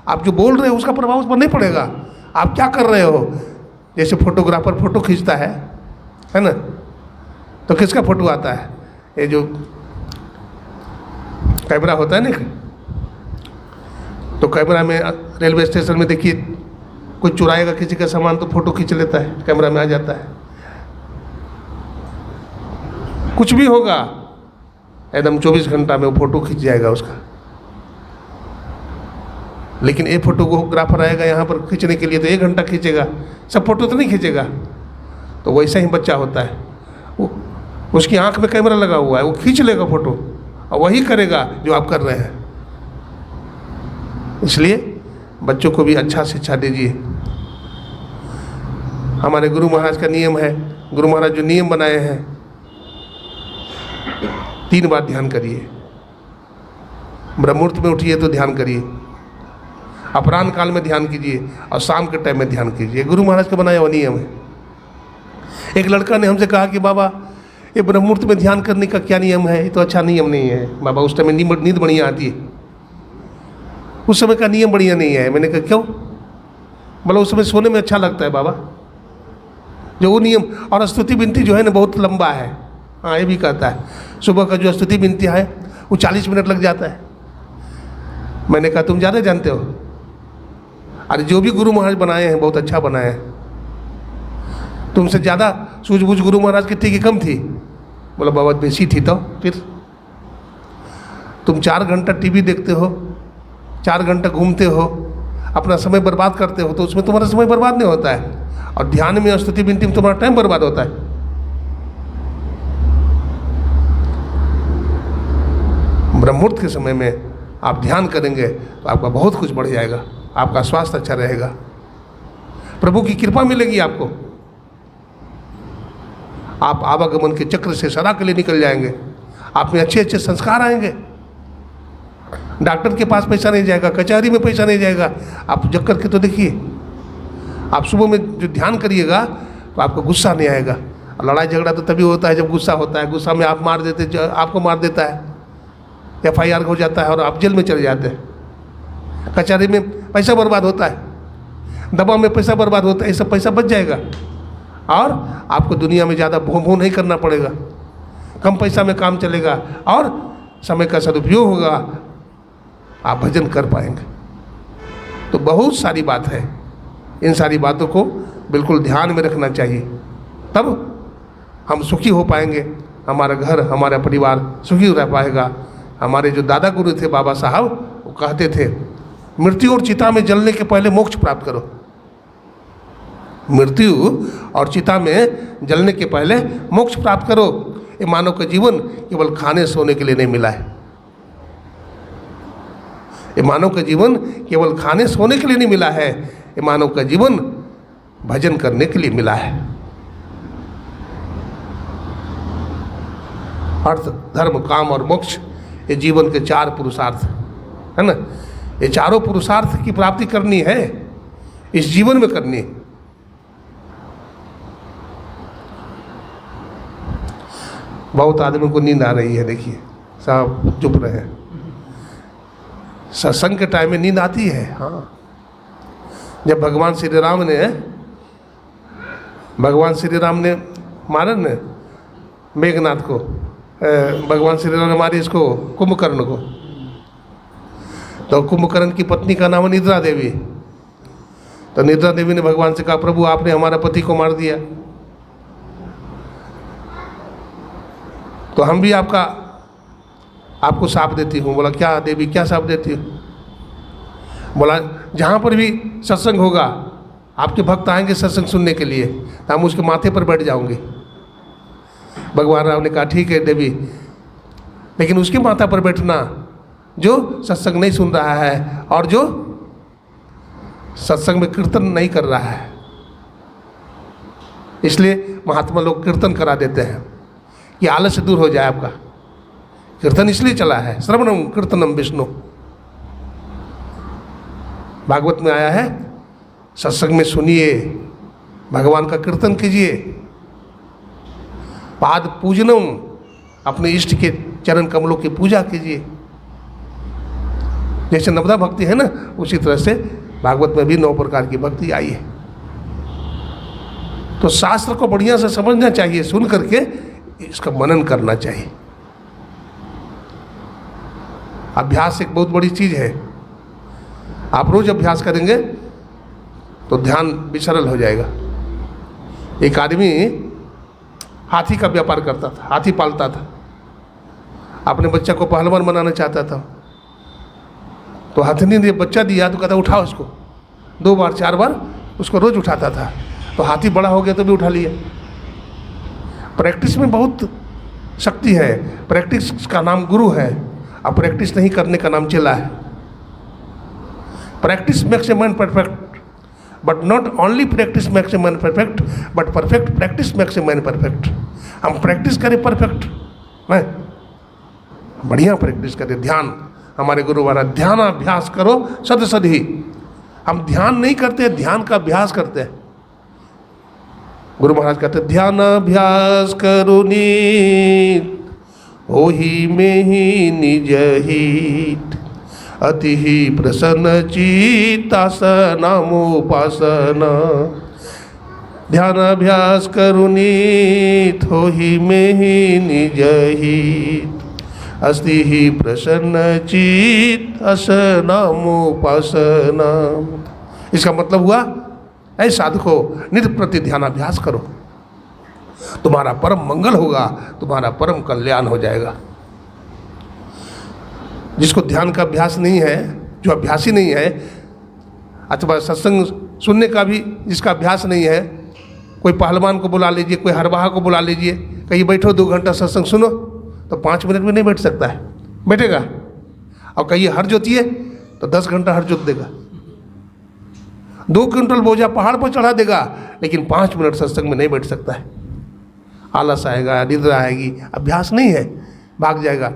आप जो बोल रहे हो उसका प्रभाव उस पर नहीं पड़ेगा। आप क्या कर रहे हो, जैसे फोटोग्राफर फोटो खींचता है ना, तो किसका फोटो आता है, ये जो कैमरा होता है ना, तो कैमरा में रेलवे स्टेशन में देखिए कोई चुराएगा किसी का सामान तो फोटो खींच लेता है, कैमरा में आ जाता है। कुछ भी होगा एकदम 24 घंटा में वो फोटो खींच जाएगा उसका। लेकिन एक फोटोग्राफर आएगा यहाँ पर खींचने के लिए तो 1 घंटा खींचेगा, सब फोटो तो नहीं खींचेगा। तो वैसा ही बच्चा होता है, वो उसकी आंख में कैमरा लगा हुआ है, वो खींच लेगा फोटो और वही करेगा जो आप कर रहे हैं। इसलिए बच्चों को भी अच्छा शिक्षा दीजिए। हमारे गुरु महाराज का नियम है, गुरु महाराज जो नियम बनाए हैं, 3 बार ध्यान करिए। ब्रह्ममुहूर्त में उठिए तो ध्यान करिए, अपराह्न काल में ध्यान कीजिए और शाम के टाइम में ध्यान कीजिए। गुरु महाराज का बनाया हुआ नियम है। एक लड़का ने हमसे कहा कि बाबा ये ब्रह्ममुहूर्त में ध्यान करने का क्या नियम है, ये तो अच्छा नियम नहीं है बाबा, उस टाइम में नींद बढ़िया आती है, उस समय का नियम बढ़िया नहीं है। मैंने कहा क्यों? बोला उस समय सोने में अच्छा लगता है बाबा, जो वो नियम। और स्तुति विनती जो है ना बहुत लंबा है। हाँ, ये भी कहता है सुबह का जो स्तुति विनती है वो 40 मिनट लग जाता है। मैंने कहा तुम ज़्यादा जानते हो, अरे जो भी गुरु महाराज बनाए हैं बहुत अच्छा बनाए हैं, तुमसे ज़्यादा सूझबूझ गुरु महाराज की थी कि कम थी? बोला बाबा बेसी थी। तो फिर तुम 4 घंटा टीवी देखते हो, 4 घंटा घूमते हो, अपना समय बर्बाद करते हो, तो उसमें तुम्हारा समय बर्बाद नहीं होता है। और ध्यान में स्तुति विनती में तुम्हारा टाइम बर्बाद होता है। ब्रह्ममुहूर्त के समय में आप ध्यान करेंगे तो आपका बहुत कुछ बढ़ जाएगा, आपका स्वास्थ्य अच्छा रहेगा, प्रभु की कृपा मिलेगी आपको। आप आवागमन के चक्र से सदा के लिए निकल जाएंगे, आप में अच्छे अच्छे संस्कार आएंगे। डॉक्टर के पास पैसा नहीं जाएगा, कचहरी में पैसा नहीं जाएगा। आप जग करके तो देखिए, आप सुबह में जो ध्यान करिएगा तो आपको गुस्सा नहीं आएगा। और लड़ाई झगड़ा तो तभी होता है जब गुस्सा होता है। गुस्सा में आप मार देते, आपको मार देता है, FIR हो जाता है और आप जेल में चले जाते हैं। कचहरी में पैसा बर्बाद होता है, दवा में पैसा बर्बाद होता है, ये सब पैसा बच जाएगा और आपको दुनिया में ज़्यादा भों नहीं करना पड़ेगा। कम पैसा में काम चलेगा और समय का सदुपयोग होगा, आप भजन कर पाएंगे। तो बहुत सारी बात है, इन सारी बातों को बिल्कुल ध्यान में रखना चाहिए, तब हम सुखी हो पाएंगे, हमारा घर हमारा परिवार सुखी रह पाएगा। हमारे जो दादा गुरु थे बाबा साहब, वो कहते थे मृत्यु और चिता में जलने के पहले मोक्ष प्राप्त करो। मृत्यु और चिता में जलने के पहले मोक्ष प्राप्त करो। ये मानव का जीवन केवल खाने सोने के लिए नहीं मिला है। ये मानव का जीवन केवल खाने सोने के लिए नहीं मिला है, ये मानव का जीवन भजन करने के लिए मिला है। अर्थ धर्म काम और मोक्ष, ये जीवन के 4 पुरुषार्थ है ना। ये चारों पुरुषार्थ की प्राप्ति करनी है, इस जीवन में करनी है। बहुत आदमी को नींद आ रही है, देखिए साहब चुप रहे। सत्संग के टाइम में नींद आती है। हाँ, जब भगवान श्री राम ने मारा न मेघनाथ को, भगवान श्री राम ने मारी इसको कुंभकर्ण को, तो कुंभकर्ण की पत्नी का नाम निद्रा देवी। तो निद्रा देवी ने भगवान से कहा प्रभु आपने हमारा पति को मार दिया, तो हम भी आपको शाप देती हूँ। बोला क्या देवी, क्या शाप देती हूँ? बोला जहाँ पर भी सत्संग होगा, आपके भक्त आएंगे सत्संग सुनने के लिए, तो हम उसके माथे पर बैठ जाऊंगे। भगवान राम ने कहा ठीक है देवी, लेकिन उसके माथा पर बैठना जो सत्संग नहीं सुन रहा है और जो सत्संग में कीर्तन नहीं कर रहा है। इसलिए महात्मा लोग कीर्तन करा देते हैं कि आलस्य दूर हो जाए आपका। कीर्तन इसलिए चला है, श्रवणम कीर्तनम विष्णु। भागवत में आया है, सत्संग में सुनिए, भगवान का कीर्तन कीजिए, पाद पूजनम, अपने इष्ट के चरण कमलों की पूजा कीजिए। जैसे नवदा भक्ति है ना, उसी तरह से भागवत में भी 9 प्रकार की भक्ति आई है। तो शास्त्र को बढ़िया से समझना चाहिए, सुन करके इसका मनन करना चाहिए। अभ्यास एक बहुत बड़ी चीज है। आप रोज अभ्यास करेंगे तो ध्यान भी सरल हो जाएगा। एक आदमी हाथी का व्यापार करता था, हाथी पालता था, अपने बच्चा को पहलवान बनाना चाहता था। तो हाथी ने बच्चा दिया तो कहता उठाओ इसको, 2 बार 4 बार उसको रोज उठाता था। तो हाथी बड़ा हो गया तो भी उठा लिया। प्रैक्टिस में बहुत शक्ति है। प्रैक्टिस का नाम गुरु है, और प्रैक्टिस नहीं करने का नाम चेला है। Practice makes a man perfect, but not only practice makes a man perfect, but perfect practice makes a man perfect. हम प्रैक्टिस करें परफेक्ट, नहीं, बढ़िया प्रैक्टिस करें। ध्यान, हमारे गुरु महाराज, ध्यान अभ्यास करो सद सद ही। हम ध्यान नहीं करते, ध्यान का अभ्यास करते हैं। गुरु महाराज कहते हैं, ध्यान अभ्यास करो नीत, ओहि में ही निज हित, अति ही प्रसन्न चित्तासनमुपासना। ध्यान अभ्यास करो नीत, ओहि में ही निज हित, अस्ति ही प्रसन्न चित्त असनमुपासना। इसका मतलब हुआ, ऐ साधको, नित्य प्रति ध्यानाभ्यास करो, तुम्हारा परम मंगल होगा, तुम्हारा परम कल्याण हो जाएगा। जिसको ध्यान का अभ्यास नहीं है, जो अभ्यासी नहीं है, अथवा सत्संग सुनने का भी जिसका अभ्यास नहीं है, कोई पहलवान को बुला लीजिए, कोई हरवाहा को बुला लीजिए, कहीं बैठो 2 घंटा सत्संग सुनो, तो 5 मिनट में नहीं बैठ सकता है, बैठेगा। और कहीं हर जोतिए तो 10 घंटा हर जोत देगा, 2 क्विंटल बोझा पहाड़ पर चढ़ा देगा, लेकिन 5 मिनट सत्संग में नहीं बैठ सकता है। आलस आएगा, निद्रा आएगी, अभ्यास नहीं है, भाग जाएगा।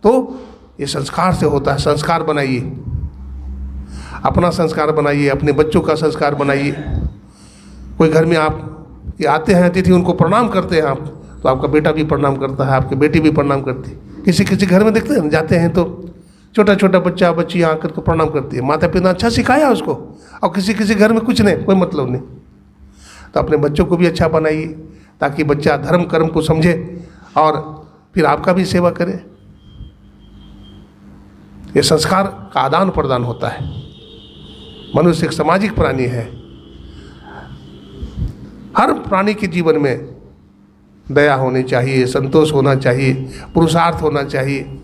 तो ये संस्कार से होता है। संस्कार बनाइए, अपना संस्कार बनाइए, अपने बच्चों का संस्कार बनाइए। कोई घर में आप कि आते हैं अतिथि, उनको प्रणाम करते हैं आप, तो आपका बेटा भी प्रणाम करता है, आपकी बेटी भी प्रणाम करती है। किसी किसी घर में देखते हैं, जाते हैं तो छोटा छोटा बच्चा बच्ची आकर के प्रणाम करती है। माता पिता अच्छा सिखाया उसको, और किसी किसी घर में कुछ नहीं, कोई मतलब नहीं। तो अपने बच्चों को भी अच्छा बनाइए, ताकि बच्चा धर्म कर्म को समझे और फिर आपका भी सेवा करे। ये संस्कार का आदान प्रदान होता है। मनुष्य एक सामाजिक प्राणी है। हर प्राणी के जीवन में दया होनी चाहिए, संतोष होना चाहिए, पुरुषार्थ होना चाहिए,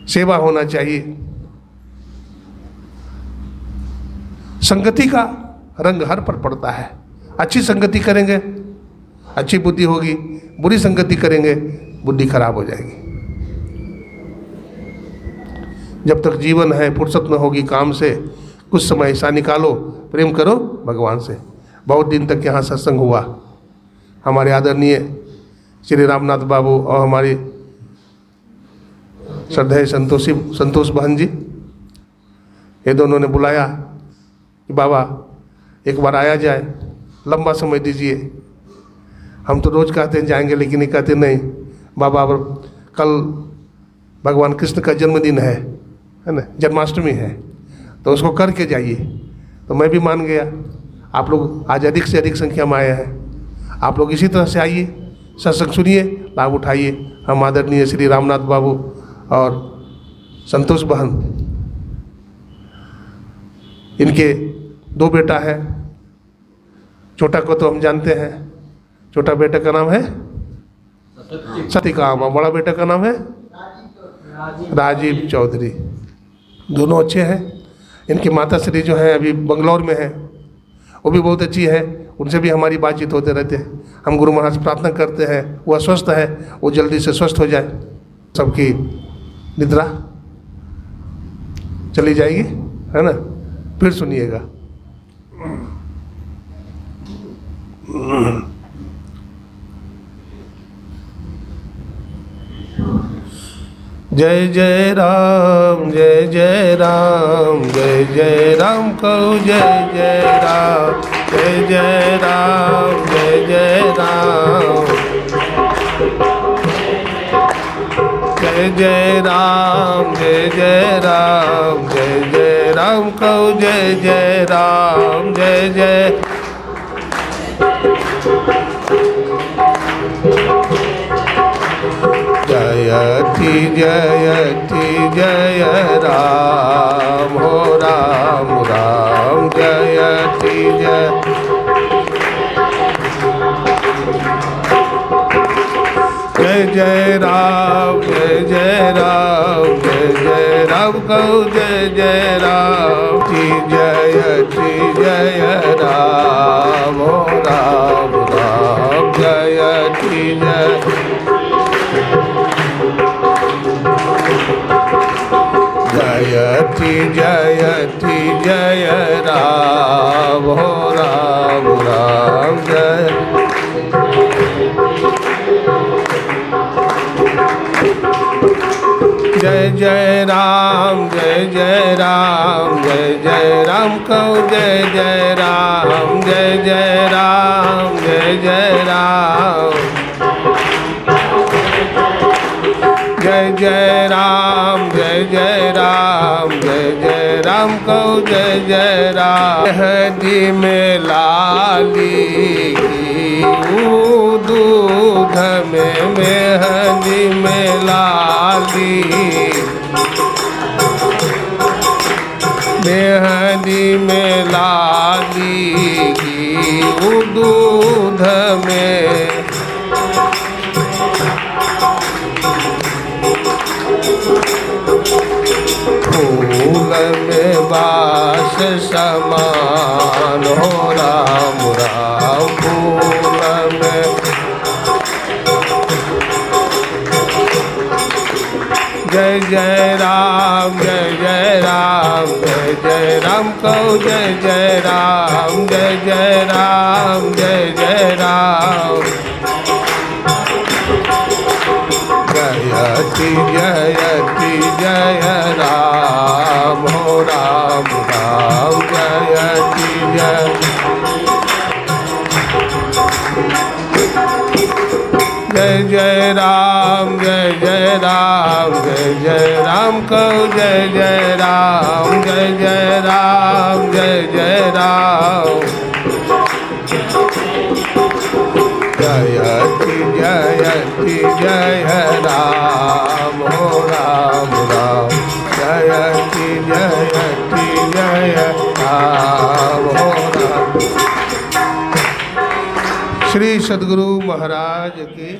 सेवा होना चाहिए। संगति का रंग हर पर पड़ता है। अच्छी संगति करेंगे अच्छी बुद्धि होगी, बुरी संगति करेंगे बुद्धि खराब हो जाएगी। जब तक जीवन है, फुर्सत न होगी काम से, कुछ समय ऐसा निकालो, प्रेम करो भगवान से। बहुत दिन तक यहाँ सत्संग हुआ। हमारे आदरणीय श्री रामनाथ बाबू और हमारी श्रद्धेय संतोष बहन जी, ये दोनों ने बुलाया कि बाबा एक बार आया जाए, लंबा समय दीजिए। हम तो रोज़ कहते हैं जाएंगे, लेकिन ये कहते नहीं बाबा, कल भगवान कृष्ण का जन्मदिन है ना, जन्माष्टमी है, तो उसको करके जाइए। तो मैं भी मान गया। आप लोग आज अधिक से अधिक संख्या में आए हैं। आप लोग इसी तरह से आइए, सत्संग सुनिए, लाभ उठाइए। हम आदरणीय श्री रामनाथ बाबू और संतोष बहन, इनके 2 बेटा है। छोटा को तो हम जानते हैं, छोटा बेटा का नाम है सत्यकाम, और बड़ा बेटा का नाम है राजीव चौधरी। दोनों अच्छे हैं। इनकी माता श्री जो है अभी बंगलौर में है, वो भी बहुत अच्छी है। उनसे भी हमारी बातचीत होते रहते हैं। हम गुरु महाराज से प्रार्थना करते हैं वो अस्वस्थ है, वो जल्दी से स्वस्थ हो जाए। सबकी निद्रा चली जाएगी, है ना। फिर सुनिएगा। जय जय राम जय जय राम कहो जय जय राम जय राम जय राम जय राम जय राम कहो जय राम जय जय राम हो राम राम जयति जय राम जय राम कहो जय राम जय राम हो राम राम जयति जयति जय राम हो राम राम जय राम जय राम कहो जय राम जय राम जय राम जय राम कहो जय राम मेहंदी में लाली दूध में मेहंदी में लाली मेहंदी में लाली दूध में फूल में बास समान हो राम राम फूल में जय राम कहो जय राम जय राम जय राम जयति जय राम हो राम राम जयति जय राम कहो जय राम जय राम जय राम जयति जय राम हो राम राम जयति जय राम हो राम। श्री सद्गुरु महाराज की